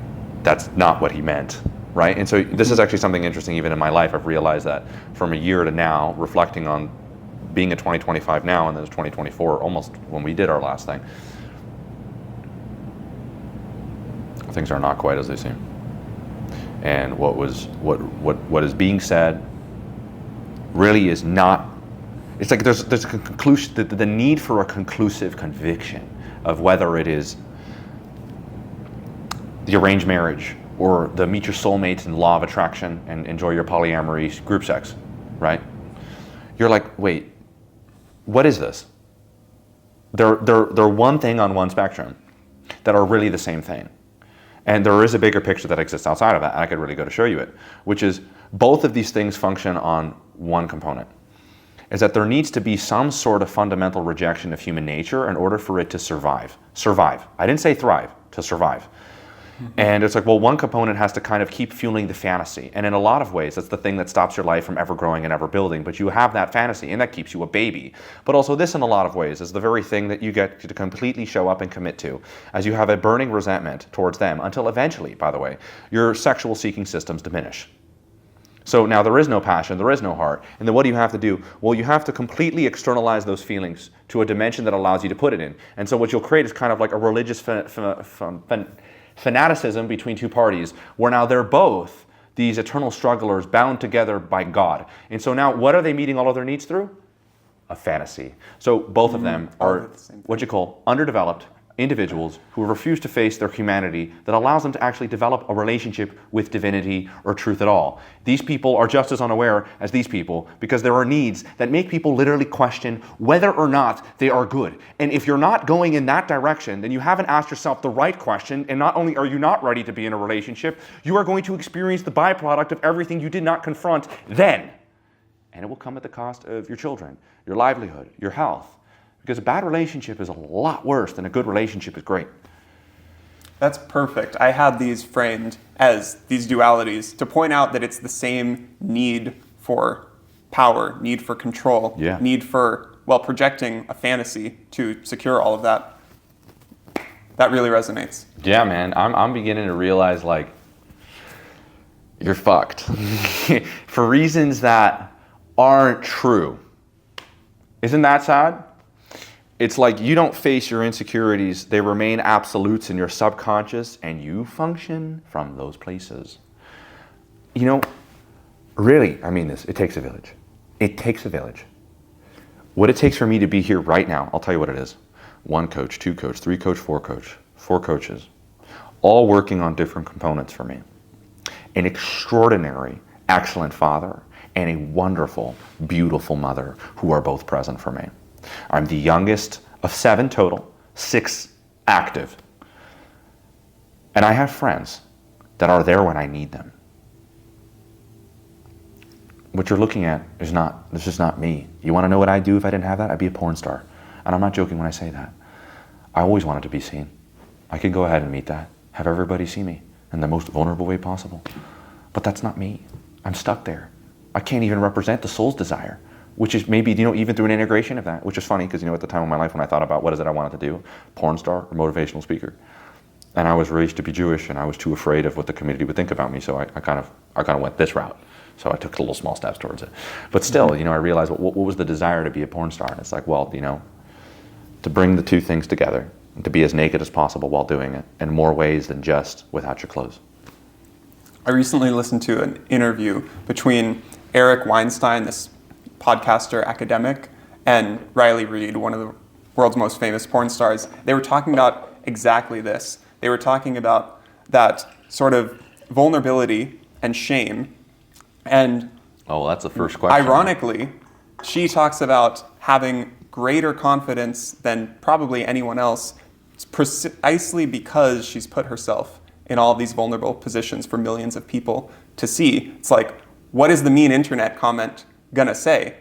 that's not what he meant, right? And so this is actually something interesting even in my life. I've realized that from a year to now, reflecting on being in 2025 now and then it's 2024, almost when we did our last thing, things are not quite as they seem. And what is being said really is not. It's like there's a conclusion. The need for a conclusive conviction of whether it is the arranged marriage or the meet your soulmates and law of attraction and enjoy your polyamory group sex, right? You're like, wait, what is this? They're one thing on one spectrum that are really the same thing. And there is a bigger picture that exists outside of that, and I could really go to show you it, which is both of these things function on one component, is that there needs to be some sort of fundamental rejection of human nature in order for it to survive. Survive. I didn't say thrive, to survive. And it's like, well, one component has to kind of keep fueling the fantasy. And in a lot of ways, that's the thing that stops your life from ever growing and ever building. But you have that fantasy, and that keeps you a baby. But also this, in a lot of ways, is the very thing that you get to completely show up and commit to, as you have a burning resentment towards them, until eventually, by the way, your sexual seeking systems diminish. So now there is no passion, there is no heart. And then what do you have to do? Well, you have to completely externalize those feelings to a dimension that allows you to put it in. And so what you'll create is kind of like a religious fanaticism between two parties, where now they're both these eternal strugglers bound together by God. And so now what are they meeting all of their needs through? A fantasy. So both of them are what you call underdeveloped individuals who refuse to face their humanity that allows them to actually develop a relationship with divinity or truth at all. These people are just as unaware as these people because there are needs that make people literally question whether or not they are good. And if you're not going in that direction, then you haven't asked yourself the right question, and not only are you not ready to be in a relationship, you are going to experience the byproduct of everything you did not confront then. And it will come at the cost of your children, your livelihood, your health. Because a bad relationship is a lot worse than a good relationship is great. That's perfect. I had these framed as these dualities to point out that it's the same need for power, need for control, need for, projecting a fantasy to secure all of that. That really resonates. Yeah, man. I'm beginning to realize, like, you're fucked. For reasons that aren't true. Isn't that sad? It's like you don't face your insecurities, they remain absolutes in your subconscious, and you function from those places. You know, really, I mean this, it takes a village. It takes a village. What it takes for me to be here right now, I'll tell you what it is. 1 coach, 2 coach, 3 coach, 4 coach, 4 coaches, all working on different components for me. An extraordinary, excellent father, and a wonderful, beautiful mother who are both present for me. I'm the youngest of 7 total, 6 active. And I have friends that are there when I need them. What you're looking at is this is not me. You want to know what I'd do if I didn't have that? I'd be a porn star. And I'm not joking when I say that. I always wanted to be seen. I could go ahead and meet that, have everybody see me in the most vulnerable way possible. But that's not me. I'm stuck there. I can't even represent the soul's desire, which is maybe, even through an integration of that, which is funny because, at the time of my life when I thought about what is it I wanted to do, porn star or motivational speaker. And I was raised to be Jewish, and I was too afraid of what the community would think about me, so I kind of went this route. So I took little small steps towards it. But still, I realized what was the desire to be a porn star? And it's like, to bring the two things together, and to be as naked as possible while doing it, in more ways than just without your clothes. I recently listened to an interview between Eric Weinstein, this podcaster academic, and Riley Reid, one of the world's most famous porn stars. They were talking about exactly this. They were talking about that sort of vulnerability and shame. And that's the first question. Ironically, she talks about having greater confidence than probably anyone else, precisely because she's put herself in all these vulnerable positions for millions of people to see. It's like, what is the mean internet comment gonna say?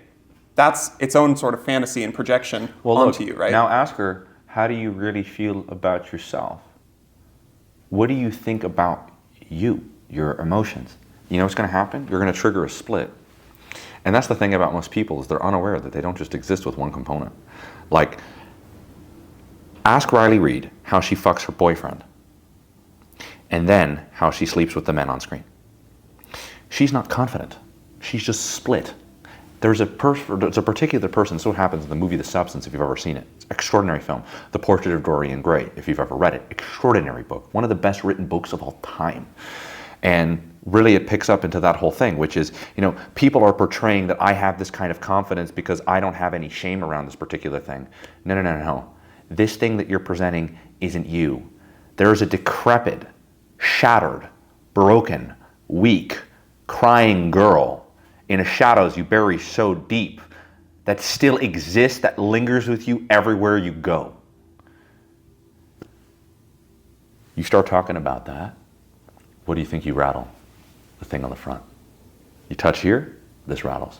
That's its own sort of fantasy and projection onto you, right? Now ask her, how do you really feel about yourself? What do you think about you, your emotions? You know what's gonna happen? You're gonna trigger a split. And that's the thing about most people, is they're unaware that they don't just exist with one component. Like, ask Riley Reid how she fucks her boyfriend, and then how she sleeps with the men on screen. She's not confident. She's just split. There's a particular person, so it happens in the movie The Substance, if you've ever seen it. It's an extraordinary film. The Portrait of Dorian Gray, if you've ever read it. Extraordinary book. One of the best written books of all time. And really it picks up into that whole thing, which is, people are portraying that I have this kind of confidence because I don't have any shame around this particular thing. No. This thing that you're presenting isn't you. There's a decrepit, shattered, broken, weak, crying girl in the shadows you bury so deep that still exists, that lingers with you everywhere you go. You start talking about that, what do you think you rattle? The thing on the front. You touch here, this rattles.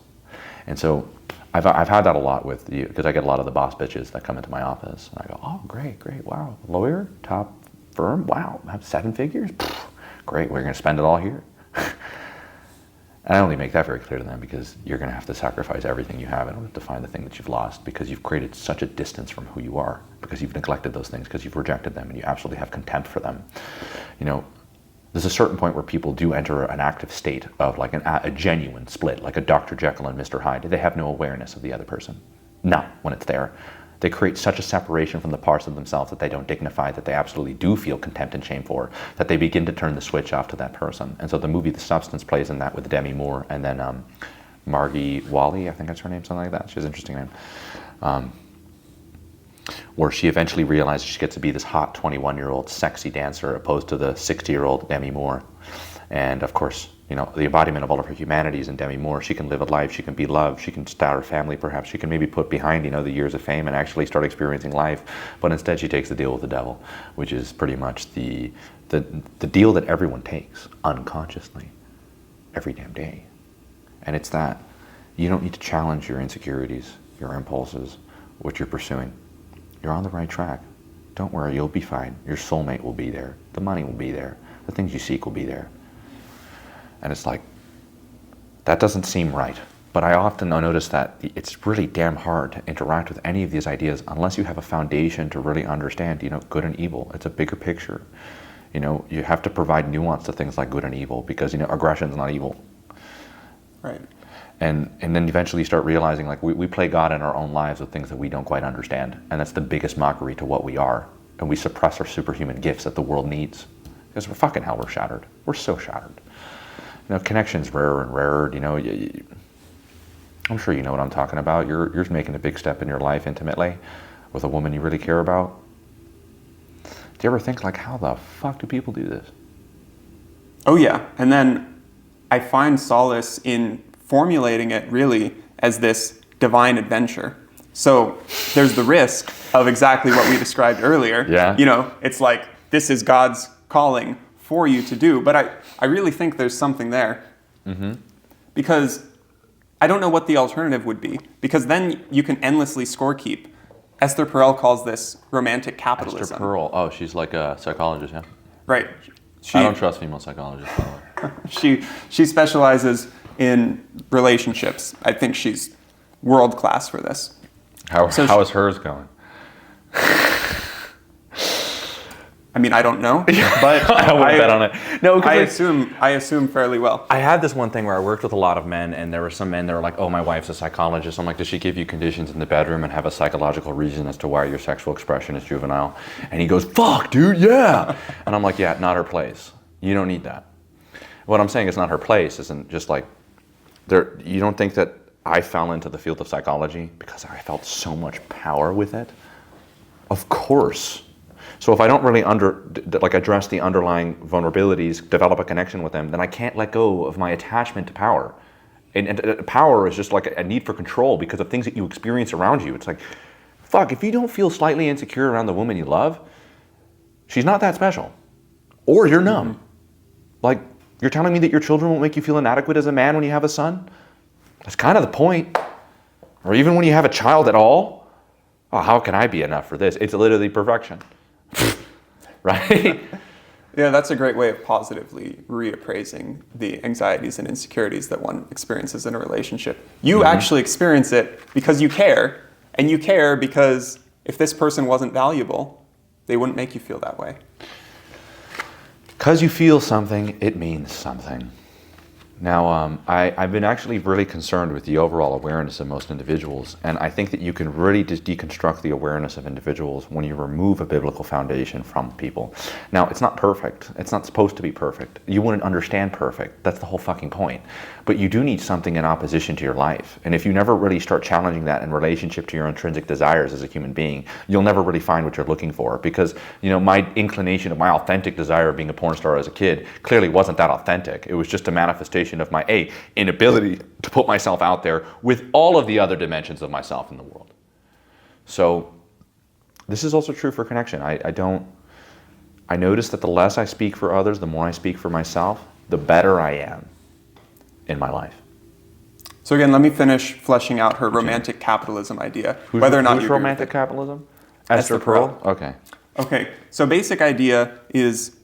And so I've had that a lot with you, because I get a lot of the boss bitches that come into my office, and I go, oh, great, wow, lawyer, top firm, wow, have 7 figures? Pfft, great, we're gonna spend it all here. And I only make that very clear to them because you're going to have to sacrifice everything you have in order to find the thing that you've lost, because you've created such a distance from who you are, because you've neglected those things, because you've rejected them, and you absolutely have contempt for them. There's a certain point where people do enter an active state of like a genuine split, like a Dr. Jekyll and Mr. Hyde. They have no awareness of the other person. Not when it's there. They create such a separation from the parts of themselves that they don't dignify, that they absolutely do feel contempt and shame for, that they begin to turn the switch off to that person. And so the movie The Substance plays in that with Demi Moore, and then Margie Wally, I think that's her name, something like that. She has an interesting name. Where she eventually realizes she gets to be this hot 21-year-old sexy dancer opposed to the 60-year-old Demi Moore. And of course, you know, the embodiment of all of her humanities in Demi Moore. She can live a life, she can be loved, she can start a family perhaps, she can maybe put behind, you know, the years of fame and actually start experiencing life. But instead she takes the deal with the devil, which is pretty much the deal that everyone takes unconsciously every damn day. And it's that you don't need to challenge your insecurities, your impulses, what you're pursuing. You're on the right track. Don't worry, you'll be fine. Your soulmate will be there. The money will be there. The things you seek will be there. And it's like, that doesn't seem right. But I often notice that it's really damn hard to interact with any of these ideas unless you have a foundation to really understand, you know, good and evil. It's a bigger picture. You know, you have to provide nuance to things like good and evil because, you know, aggression is not evil. Right. And then eventually you start realizing, like, we play God in our own lives with things that we don't quite understand. And that's the biggest mockery to what we are. And we suppress our superhuman gifts that the world needs. Because we're fucking hell, we're shattered. We're so shattered. You know, connection's rarer and rarer. You know, I'm sure you know what I'm talking about. You're making a big step in your life intimately with a woman you really care about. Do you ever think, like, how the fuck do people do this? Oh yeah, and then I find solace in formulating it really as this divine adventure. So there's the risk of exactly what we described earlier. Yeah. You know, it's like, this is God's calling for you to do. But I really think there's something there. Mm-hmm. Because I don't know what the alternative would be. Because then you can endlessly scorekeep. Esther Perel calls this romantic capitalism. Esther Perel. Oh, she's like a psychologist, yeah? Right. I don't trust female psychologists, by the way. She specializes in relationships. I think she's world class for this. How is hers going? I mean, I don't know, but I wouldn't bet on it. No, I assume fairly well. I had this one thing where I worked with a lot of men, and there were some men that were like, "Oh, my wife's a psychologist." I'm like, "Does she give you conditions in the bedroom and have a psychological reason as to why your sexual expression is juvenile?" And he goes, "Fuck, dude, yeah." And I'm like, "Yeah, not her place. You don't need that." What I'm saying is not her place isn't just like there. You don't think that I fell into the field of psychology because I felt so much power with it? Of course. So if I don't really address the underlying vulnerabilities, develop a connection with them, then I can't let go of my attachment to power. And power is just like a need for control because of things that you experience around you. It's like, fuck, if you don't feel slightly insecure around the woman you love, she's not that special. Or you're numb. Mm-hmm. Like, you're telling me that your children won't make you feel inadequate as a man when you have a son? That's kind of the point. Or even when you have a child at all? Oh, how can I be enough for this? It's literally perfection. Right? Yeah, that's a great way of positively reappraising the anxieties and insecurities that one experiences in a relationship. You actually experience it because you care, and you care because if this person wasn't valuable, they wouldn't make you feel that way. Because you feel something, it means something. Now, I've been actually really concerned with the overall awareness of most individuals, and I think that you can really just deconstruct the awareness of individuals when you remove a biblical foundation from people. Now, it's not perfect. It's not supposed to be perfect. You wouldn't understand perfect. That's the whole fucking point. But you do need something in opposition to your life, and if you never really start challenging that in relationship to your intrinsic desires as a human being, you'll never really find what you're looking for, because, you know, my inclination of my authentic desire of being a porn star as a kid clearly wasn't that authentic. It was just a manifestation of my inability to put myself out there with all of the other dimensions of myself in the world. So this is also true for connection. I notice that the less I speak for others, the more I speak for myself, the better I am in my life. So again, let me finish fleshing out her romantic capitalism idea. Who's romantic capitalism? Esther Perel? Okay. Okay, so basic idea is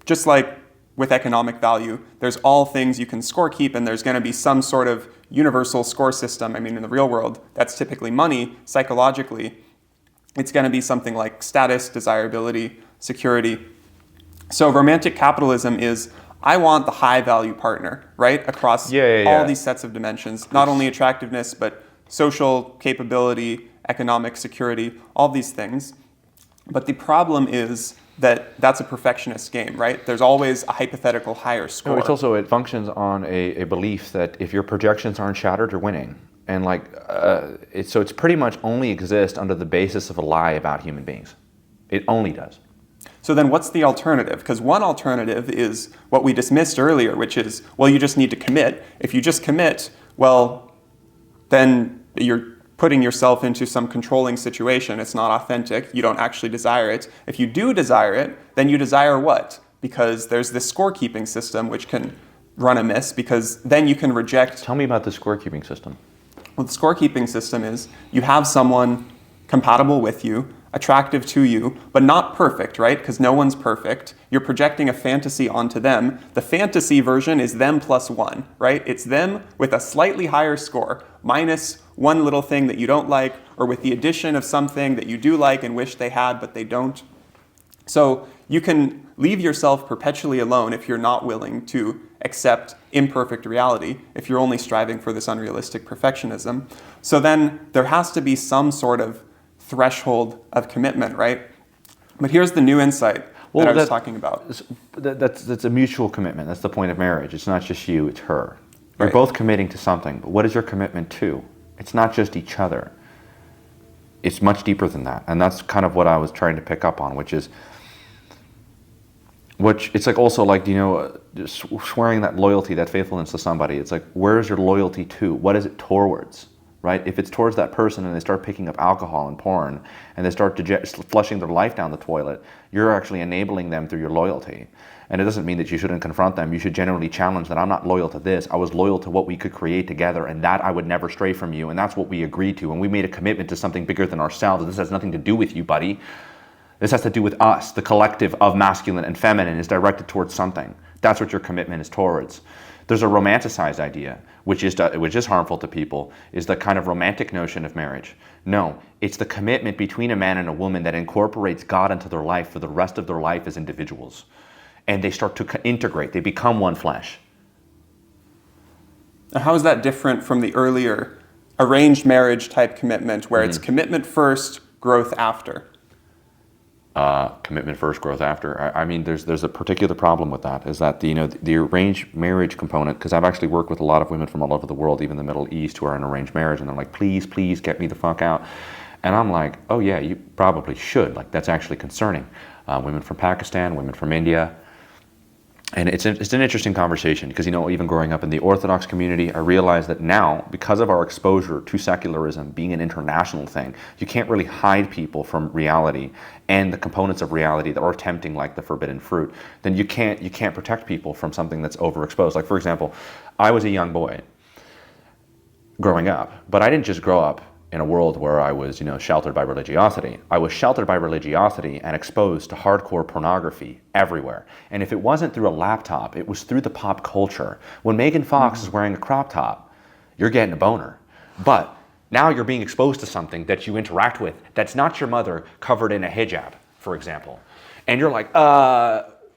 just like with economic value, there's all things you can score keep, and there's going to be some sort of universal score system. I mean, in the real world, that's typically money. Psychologically, it's going to be something like status, desirability, security. So romantic capitalism is, I want the high value partner, right? Across all these sets of dimensions, not only attractiveness, but social capability, economic security, all these things. But the problem is that that's a perfectionist game, right? There's always a hypothetical higher score. No, it's also, it functions on a belief that if your projections aren't shattered, you're winning. And like, so it's pretty much only exists under the basis of a lie about human beings. It only does. So then what's the alternative? Because one alternative is what we dismissed earlier, which is, well, you just need to commit. If you just commit, well, then you're putting yourself into some controlling situation. It's not authentic. You don't actually desire it. If you do desire it, then you desire what? Because there's this scorekeeping system which can run amiss, because then you can reject. Tell me about the scorekeeping system. Well, the scorekeeping system is you have someone compatible with you, attractive to you, but not perfect, right? Because no one's perfect. You're projecting a fantasy onto them. The fantasy version is them plus one, right? It's them with a slightly higher score, minus one little thing that you don't like, or with the addition of something that you do like and wish they had, but they don't. So you can leave yourself perpetually alone if you're not willing to accept imperfect reality, if you're only striving for this unrealistic perfectionism. So then there has to be some sort of threshold of commitment, right? But here's the new insight that I was talking about. That's a mutual commitment. That's the point of marriage. It's not just you, it's her. You're Right. both committing to something, but what is your commitment to? It's not just each other. It's much deeper than that. And that's kind of what I was trying to pick up on, which it's like also like, just swearing that loyalty, that faithfulness to somebody. It's like, where is your loyalty to? What is it towards? Right? If it's towards that person and they start picking up alcohol and porn and they start flushing their life down the toilet, you're actually enabling them through your loyalty. And it doesn't mean that you shouldn't confront them. You should generally challenge that I'm not loyal to this. I was loyal to what we could create together, and that I would never stray from you. And that's what we agreed to. And we made a commitment to something bigger than ourselves. And this has nothing to do with you, buddy. This has to do with us. The collective of masculine and feminine is directed towards something. That's what your commitment is towards. There's a romanticized idea, which is harmful to people, is the kind of romantic notion of marriage. No, it's the commitment between a man and a woman that incorporates God into their life for the rest of their life as individuals. And they start to integrate. They become one flesh. How is that different from the earlier arranged marriage type commitment, where it's commitment first, growth after? Commitment first, growth after. I mean, there's a particular problem with that, is that the arranged marriage component, because I've actually worked with a lot of women from all over the world, even the Middle East, who are in arranged marriage, and they're like, please get me the fuck out. And I'm like, oh yeah, you probably should. Like, that's actually concerning. Women from Pakistan, women from India. And it's an interesting conversation because, even growing up in the Orthodox community, I realized that now, because of our exposure to secularism being an international thing, you can't really hide people from reality and the components of reality that are tempting, like the forbidden fruit. Then you can't protect people from something that's overexposed. Like, for example, I was a young boy growing up, but I didn't just grow up in a world where I was, sheltered by religiosity. I was sheltered by religiosity and exposed to hardcore pornography everywhere. And if it wasn't through a laptop, it was through the pop culture. When Megan Fox is wearing a crop top, you're getting a boner. But now you're being exposed to something that you interact with that's not your mother covered in a hijab, for example. And you're like,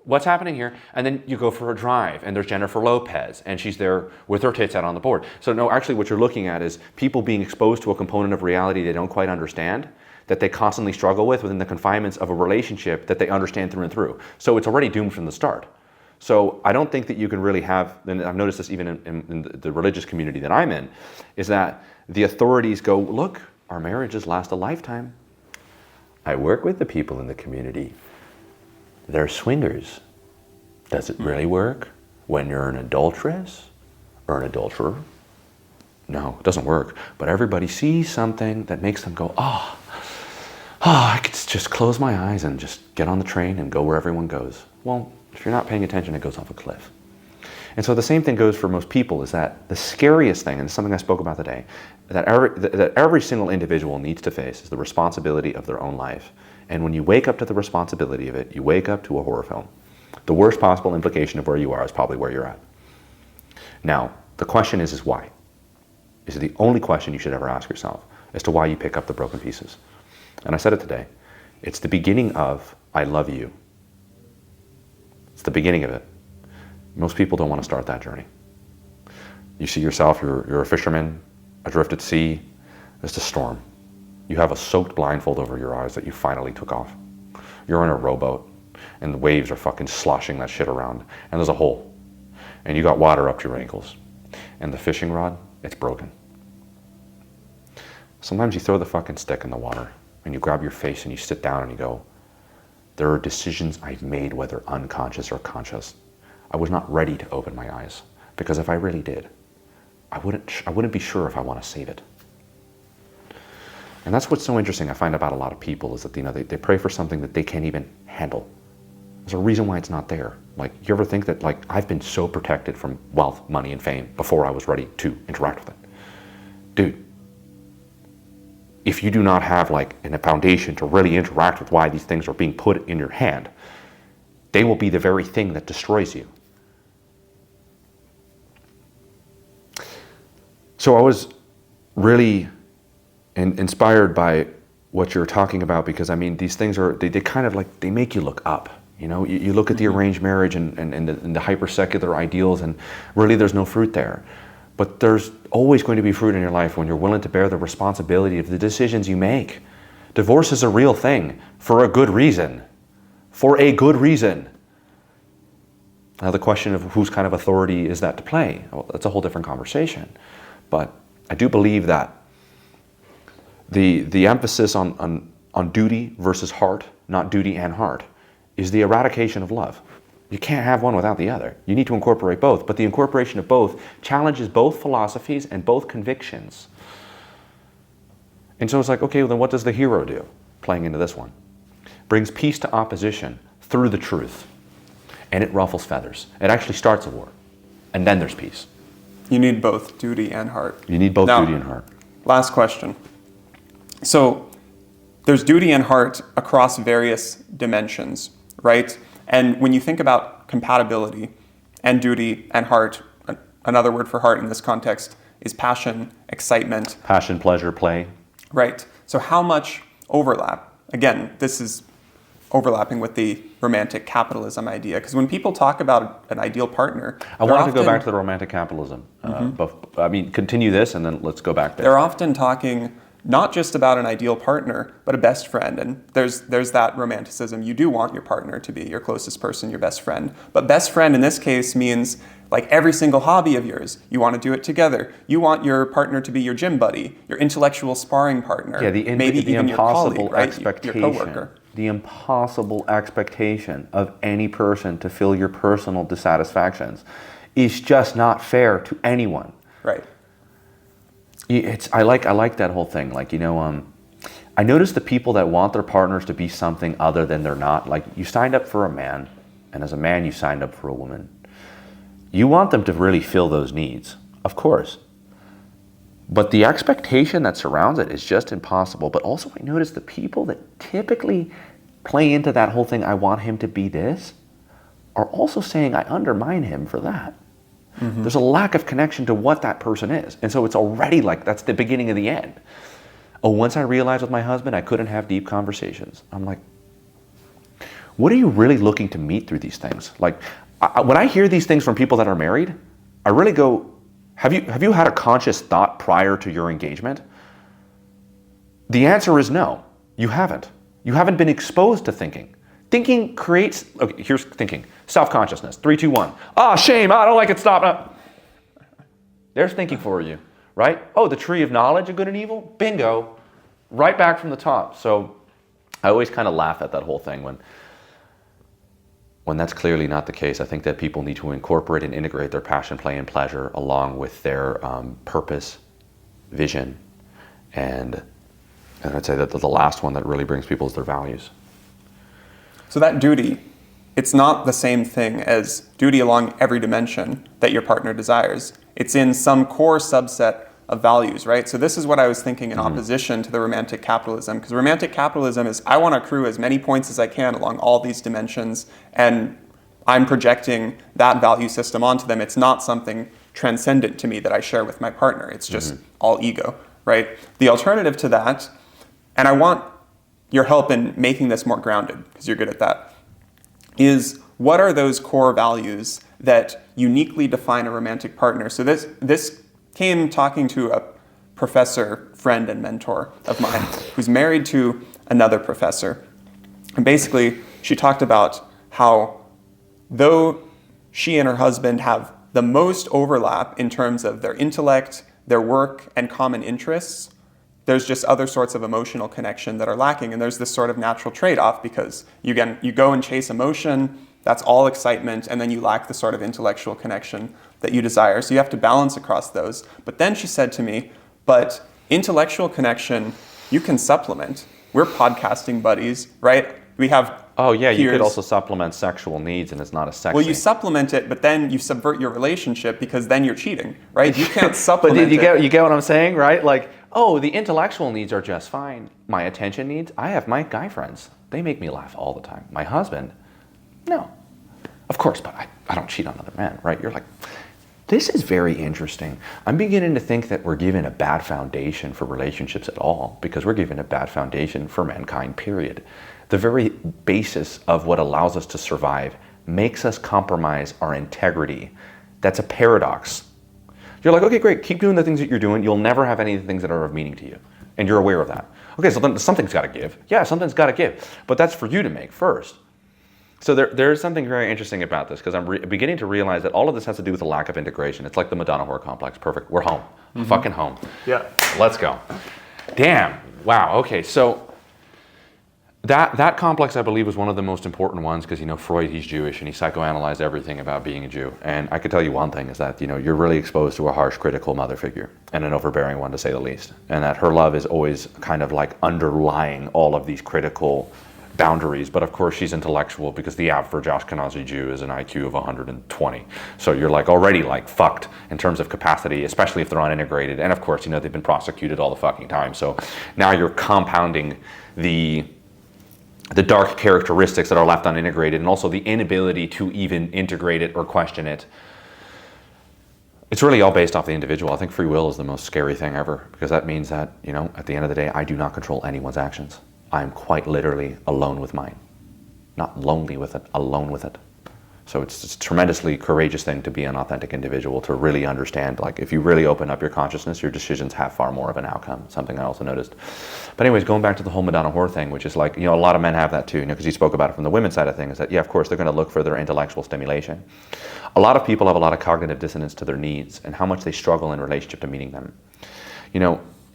what's happening here? And then you go for a drive, and there's Jennifer Lopez, and she's there with her tits out on the board. So no, actually what you're looking at is people being exposed to a component of reality they don't quite understand, that they constantly struggle with within the confinements of a relationship that they understand through and through. So it's already doomed from the start. So I don't think that you can really have, and I've noticed this even in the religious community that I'm in, is that the authorities go, look, our marriages last a lifetime. I work with the people in the community. They're swingers. Does it really work when you're an adulteress or an adulterer? No, it doesn't work. But everybody sees something that makes them go, I could just close my eyes and just get on the train and go where everyone goes. Well, if you're not paying attention, it goes off a cliff. And so the same thing goes for most people, is that the scariest thing, and it's something I spoke about today, that every single individual needs to face is the responsibility of their own life. And when you wake up to the responsibility of it, you wake up to a horror film. The worst possible implication of where you are is probably where you're at. Now, the question is why? Is the only question you should ever ask yourself as to why you pick up the broken pieces. And I said it today. It's the beginning of I love you. It's the beginning of it. Most people don't want to start that journey. You see yourself, you're a fisherman, adrift at sea, there's a storm. You have a soaked blindfold over your eyes that you finally took off. You're in a rowboat, and the waves are fucking sloshing that shit around, and there's a hole, and you got water up to your ankles, and the fishing rod, it's broken. Sometimes you throw the fucking stick in the water, and you grab your face and you sit down and you go, there are decisions I've made, whether unconscious or conscious. I was not ready to open my eyes, because if I really did, I wouldn't be sure if I want to save it. And that's what's so interesting I find about a lot of people is that, you know, they pray for something that they can't even handle. There's a reason why it's not there. Like, you ever think that, like, I've been so protected from wealth, money, and fame before I was ready to interact with it? Dude, if you do not have, like, a foundation to really interact with why these things are being put in your hand, they will be the very thing that destroys you. So I was really inspired by what you're talking about, because I mean, these things are, they kind of like, they make you look up. You know, you look at the arranged marriage and the hyper-secular ideals, and really there's no fruit there. But there's always going to be fruit in your life when you're willing to bear the responsibility of the decisions you make. Divorce is a real thing for a good reason. For a good reason. Now the question of whose kind of authority is that to play? Well, that's a whole different conversation. But I do believe that the emphasis on duty versus heart, not duty and heart, is the eradication of love. You can't have one without the other. You need to incorporate both, but the incorporation of both challenges both philosophies and both convictions. And so it's like, okay, well then what does the hero do? Playing into this one. Brings peace to opposition through the truth. And it ruffles feathers. It actually starts a war. And then there's peace. You need both duty and heart. You need both duty and heart. Last question. So there's duty and heart across various dimensions, right? And when you think about compatibility and duty and heart, another word for heart in this context is passion, excitement. Passion, pleasure, play. Right. So how much overlap? Again, this is overlapping with the romantic capitalism idea, because when people talk about an ideal partner, I wanted to go back to the romantic capitalism. But I mean, continue this and then let's go back there. They're often talking not just about an ideal partner, but a best friend. And there's that romanticism. You do want your partner to be your closest person, your best friend. But best friend in this case means like every single hobby of yours. You want to do it together. You want your partner to be your gym buddy, your intellectual sparring partner. Yeah, maybe the even impossible your colleague, right? expectation. Your coworker. The impossible expectation of any person to fill your personal dissatisfactions is just not fair to anyone. Right. I like that whole thing. Like, you know, I notice the people that want their partners to be something other than they're not. Like, you signed up for a man, and as a man, you signed up for a woman. You want them to really fill those needs, of course. But the expectation that surrounds it is just impossible. But also, I notice the people that typically play into that whole thing, I want him to be this, are also saying I undermine him for that. Mm-hmm. There's a lack of connection to what that person is. And so it's already like, that's the beginning of the end. Oh, once I realized with my husband, I couldn't have deep conversations. I'm like, what are you really looking to meet through these things? Like, when I hear these things from people that are married, I really go, have you had a conscious thought prior to your engagement? The answer is no, you haven't. You haven't been exposed to thinking. Thinking creates, okay, here's thinking. Self-consciousness, 3, 2, 1. Ah, shame, I don't like it, stop. There's thinking for you, right? Oh, the tree of knowledge of good and evil? Bingo. Right back from the top. So I always kind of laugh at that whole thing when that's clearly not the case. I think that people need to incorporate and integrate their passion, play, and pleasure along with their purpose, vision, and I'd say that the last one that really brings people is their values. So that duty, it's not the same thing as duty along every dimension that your partner desires. It's in some core subset of values, right? So this is what I was thinking in opposition to the romantic capitalism, because romantic capitalism is, I want to accrue as many points as I can along all these dimensions, and I'm projecting that value system onto them. It's not something transcendent to me that I share with my partner. It's just all ego, right? The alternative to that, and I want your help in making this more grounded, because you're good at that, is what are those core values that uniquely define a romantic partner? So this came talking to a professor, friend, and mentor of mine who's married to another professor. And basically, she talked about how though she and her husband have the most overlap in terms of their intellect, their work, and common interests, there's just other sorts of emotional connection that are lacking. And there's this sort of natural trade-off because you go and chase emotion, that's all excitement, and then you lack the sort of intellectual connection that you desire. So you have to balance across those. But then she said to me, but intellectual connection, you can supplement. We're podcasting buddies, right? We have Oh yeah, you could peers. also supplement sexual needs, and it's not as sexy. Well, you supplement it, but then you subvert your relationship because then you're cheating, right? You can't supplement But it. you get what I'm saying, right? Like, oh, the intellectual needs are just fine. My attention needs, I have my guy friends. They make me laugh all the time. My husband, no. Of course, but I don't cheat on other men, right? You're like, this is very interesting. I'm beginning to think that we're given a bad foundation for relationships at all because we're given a bad foundation for mankind, period. The very basis of what allows us to survive makes us compromise our integrity. That's a paradox. You're like, okay, great, keep doing the things that you're doing. You'll never have any of the things that are of meaning to you. And you're aware of that. Okay, so then something's got to give. Yeah, something's got to give. But that's for you to make first. So there's something very interesting about this because I'm beginning to realize that all of this has to do with a lack of integration. It's like the Madonna whore complex. Perfect. We're home. Fucking home. Yeah. Let's go. Damn. Wow. Okay. So that complex, I believe, was one of the most important ones because, Freud, he's Jewish and he psychoanalyzed everything about being a Jew. And I could tell you one thing is that, you're really exposed to a harsh, critical mother figure and an overbearing one, to say the least. And that her love is always kind of like underlying all of these critical boundaries, but of course she's intellectual because the average Ashkenazi Jew is an IQ of 120. So you're like already like fucked in terms of capacity, especially if they're unintegrated. And of course, they've been prosecuted all the fucking time. So now you're compounding the dark characteristics that are left unintegrated and also the inability to even integrate it or question it. It's really all based off the individual. I think free will is the most scary thing ever because that means that, at the end of the day, I do not control anyone's actions. I'm quite literally alone with mine. Not lonely with it, alone with it. So it's a tremendously courageous thing to be an authentic individual, to really understand, like if you really open up your consciousness, your decisions have far more of an outcome, something I also noticed. But anyways, going back to the whole Madonna whore thing, which is like, a lot of men have that too, because you spoke about it from the women's side of things, that yeah, of course, they're gonna look for their intellectual stimulation. A lot of people have a lot of cognitive dissonance to their needs and how much they struggle in relationship to meeting them.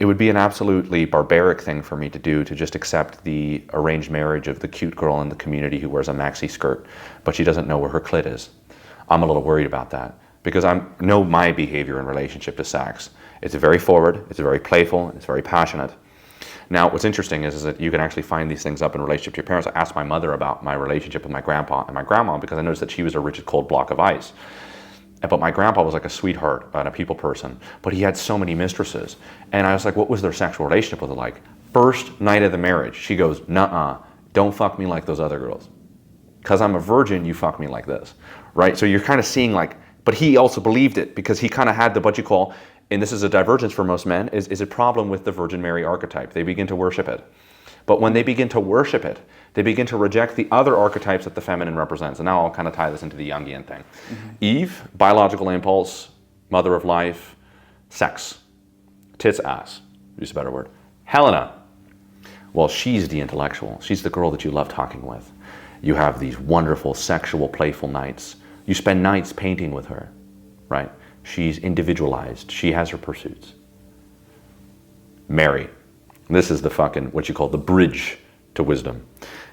It would be an absolutely barbaric thing for me to do to just accept the arranged marriage of the cute girl in the community who wears a maxi skirt, but she doesn't know where her clit is. I'm a little worried about that because I know my behavior in relationship to sex. It's very forward, it's very playful, it's very passionate. Now, what's interesting is that you can actually find these things up in relationship to your parents. I asked my mother about my relationship with my grandpa and my grandma because I noticed that she was a rigid, cold block of ice. But my grandpa was like a sweetheart and a people person, but he had so many mistresses. And I was like, what was their sexual relationship with it like? First night of the marriage, she goes, nuh-uh, don't fuck me like those other girls. Because I'm a virgin, you fuck me like this, right? So you're kind of seeing like, but he also believed it because he kind of had the, what you call, and this is a divergence for most men, is a problem with the Virgin Mary archetype. They begin to worship it. But when they begin to worship it, they begin to reject the other archetypes that the feminine represents. And now I'll kind of tie this into the Jungian thing. Eve, biological impulse, mother of life, sex, tits, ass, use a better word. Helena, well, she's the intellectual. She's the girl that you love talking with. You have these wonderful, sexual, playful nights. You spend nights painting with her, right? She's individualized. She has her pursuits. Mary. This is the fucking, what you call the bridge to wisdom.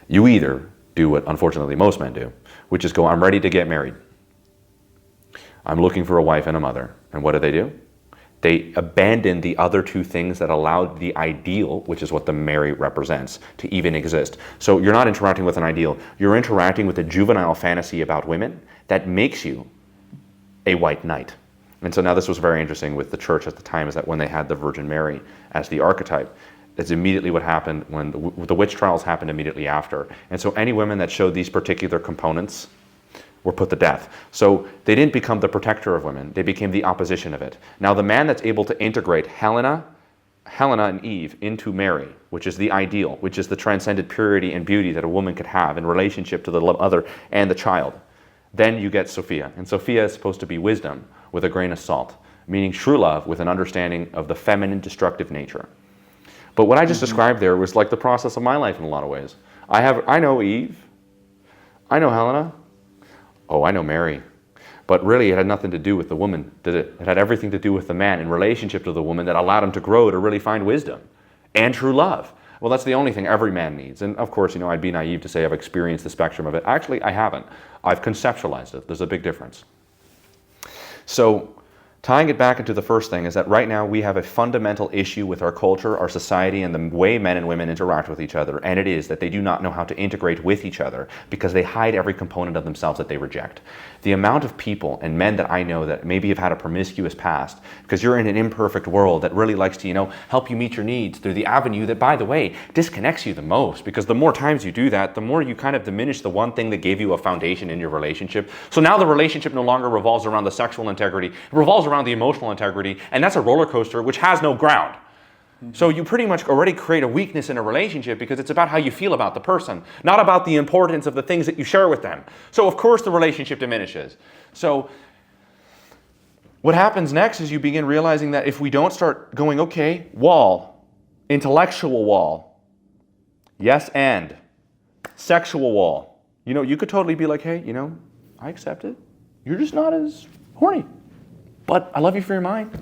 You either do what, unfortunately, most men do, which is go, I'm ready to get married. I'm looking for a wife and a mother. And what do? They abandon the other two things that allowed the ideal, which is what the Mary represents, to even exist. So you're not interacting with an ideal. You're interacting with a juvenile fantasy about women that makes you a white knight. And so now this was very interesting with the church at the time, is that when they had the Virgin Mary as the archetype, that's immediately what happened when the witch trials happened immediately after. And so any women that showed these particular components were put to death. So they didn't become the protector of women, they became the opposition of it. Now the man that's able to integrate Helena and Eve into Mary, which is the ideal, which is the transcended purity and beauty that a woman could have in relationship to the mother and the child, then you get Sophia. And Sophia is supposed to be wisdom with a grain of salt. meaning true love with an understanding of the feminine destructive nature. But what I just described there was like the process of my life in a lot of ways. I know Eve. I know Helena. Oh, I know Mary. But really it had nothing to do with the woman, did it? It had everything to do with the man in relationship to the woman that allowed him to grow to really find wisdom and true love. Well, that's the only thing every man needs. And of course, I'd be naive to say I've experienced the spectrum of it. Actually, I haven't. I've conceptualized it. There's a big difference. So, tying it back into the first thing is that right now we have a fundamental issue with our culture, our society, and the way men and women interact with each other. And it is that they do not know how to integrate with each other because they hide every component of themselves that they reject. The amount of people and men that I know that maybe have had a promiscuous past, because you're in an imperfect world that really likes to, help you meet your needs through the avenue that, by the way, disconnects you the most. Because the more times you do that, the more you kind of diminish the one thing that gave you a foundation in your relationship. So now the relationship no longer revolves around the sexual integrity. It revolves around the emotional integrity, and that's a roller coaster which has no ground. So you pretty much already create a weakness in a relationship because it's about how you feel about the person, not about the importance of the things that you share with them. So of course the relationship diminishes. So what happens next is you begin realizing that if we don't start going, okay, wall, intellectual wall, yes and, sexual wall. You could totally be like, hey, I accept it. You're just not as horny. But I love you for your mind.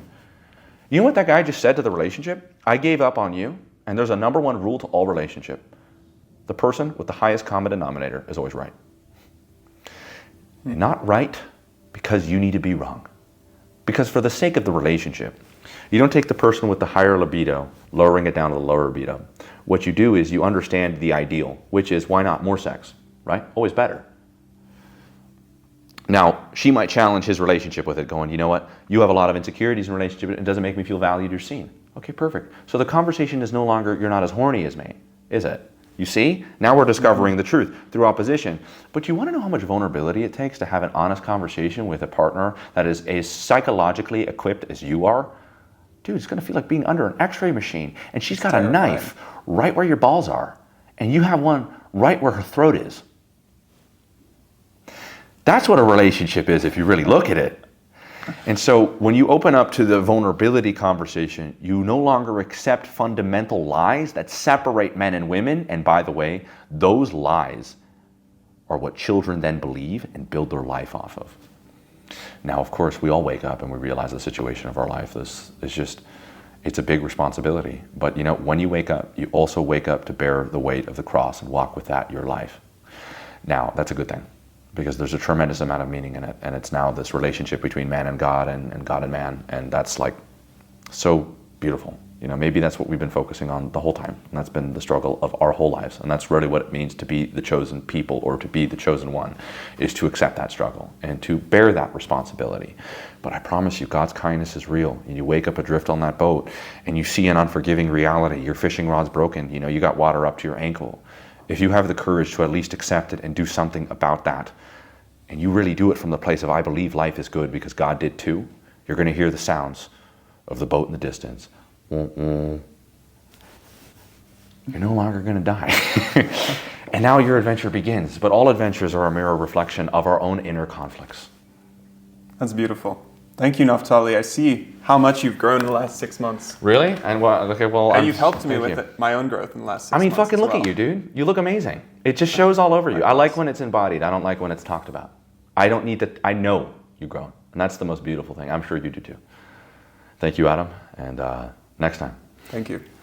You know what that guy just said to the relationship? I gave up on you, and there's a number one rule to all relationship. The person with the highest common denominator is always right. And not right because you need to be wrong. Because for the sake of the relationship, you don't take the person with the higher libido, lowering it down to the lower libido. What you do is you understand the ideal, which is why not more sex, right? Always better. Now, she might challenge his relationship with it, going, you know what? You have a lot of insecurities in a relationship, and it doesn't make me feel valued or seen. Okay, perfect. So the conversation is no longer, you're not as horny as me, is it? You see? Now we're discovering the truth through opposition. But you want to know how much vulnerability it takes to have an honest conversation with a partner that is as psychologically equipped as you are? Dude, it's going to feel like being under an x-ray machine, and she's got a knife right where your balls are, and you have one right where her throat is. That's what a relationship is if you really look at it. And so when you open up to the vulnerability conversation, you no longer accept fundamental lies that separate men and women. And by the way, those lies are what children then believe and build their life off of. Now, of course, we all wake up and we realize the situation of our life. It's a big responsibility. But when you wake up, you also wake up to bear the weight of the cross and walk with that your life. Now, that's a good thing, because there's a tremendous amount of meaning in it, and it's now this relationship between man and God and God and man, and that's like so beautiful. Maybe that's what we've been focusing on the whole time, and that's been the struggle of our whole lives, and that's really what it means to be the chosen people or to be the chosen one, is to accept that struggle and to bear that responsibility. But I promise you, God's kindness is real, and you wake up adrift on that boat, and you see an unforgiving reality. Your fishing rod's broken, you got water up to your ankle. If you have the courage to at least accept it and do something about that, and you really do it from the place of I believe life is good because God did too, you're going to hear the sounds of the boat in the distance. You're no longer going to die. And now your adventure begins. But all adventures are a mirror reflection of our own inner conflicts. That's beautiful. Thank you, Naftali. I see how much you've grown in the last 6 months. Really? And and you've helped me with my own growth in the last 6 months. Fucking look at you, dude. You look amazing. It just shows all over you. I like when it's embodied. I don't like when it's talked about. I don't need that. I know you've grown. And that's the most beautiful thing. I'm sure you do too. Thank you, Adam. And next time. Thank you.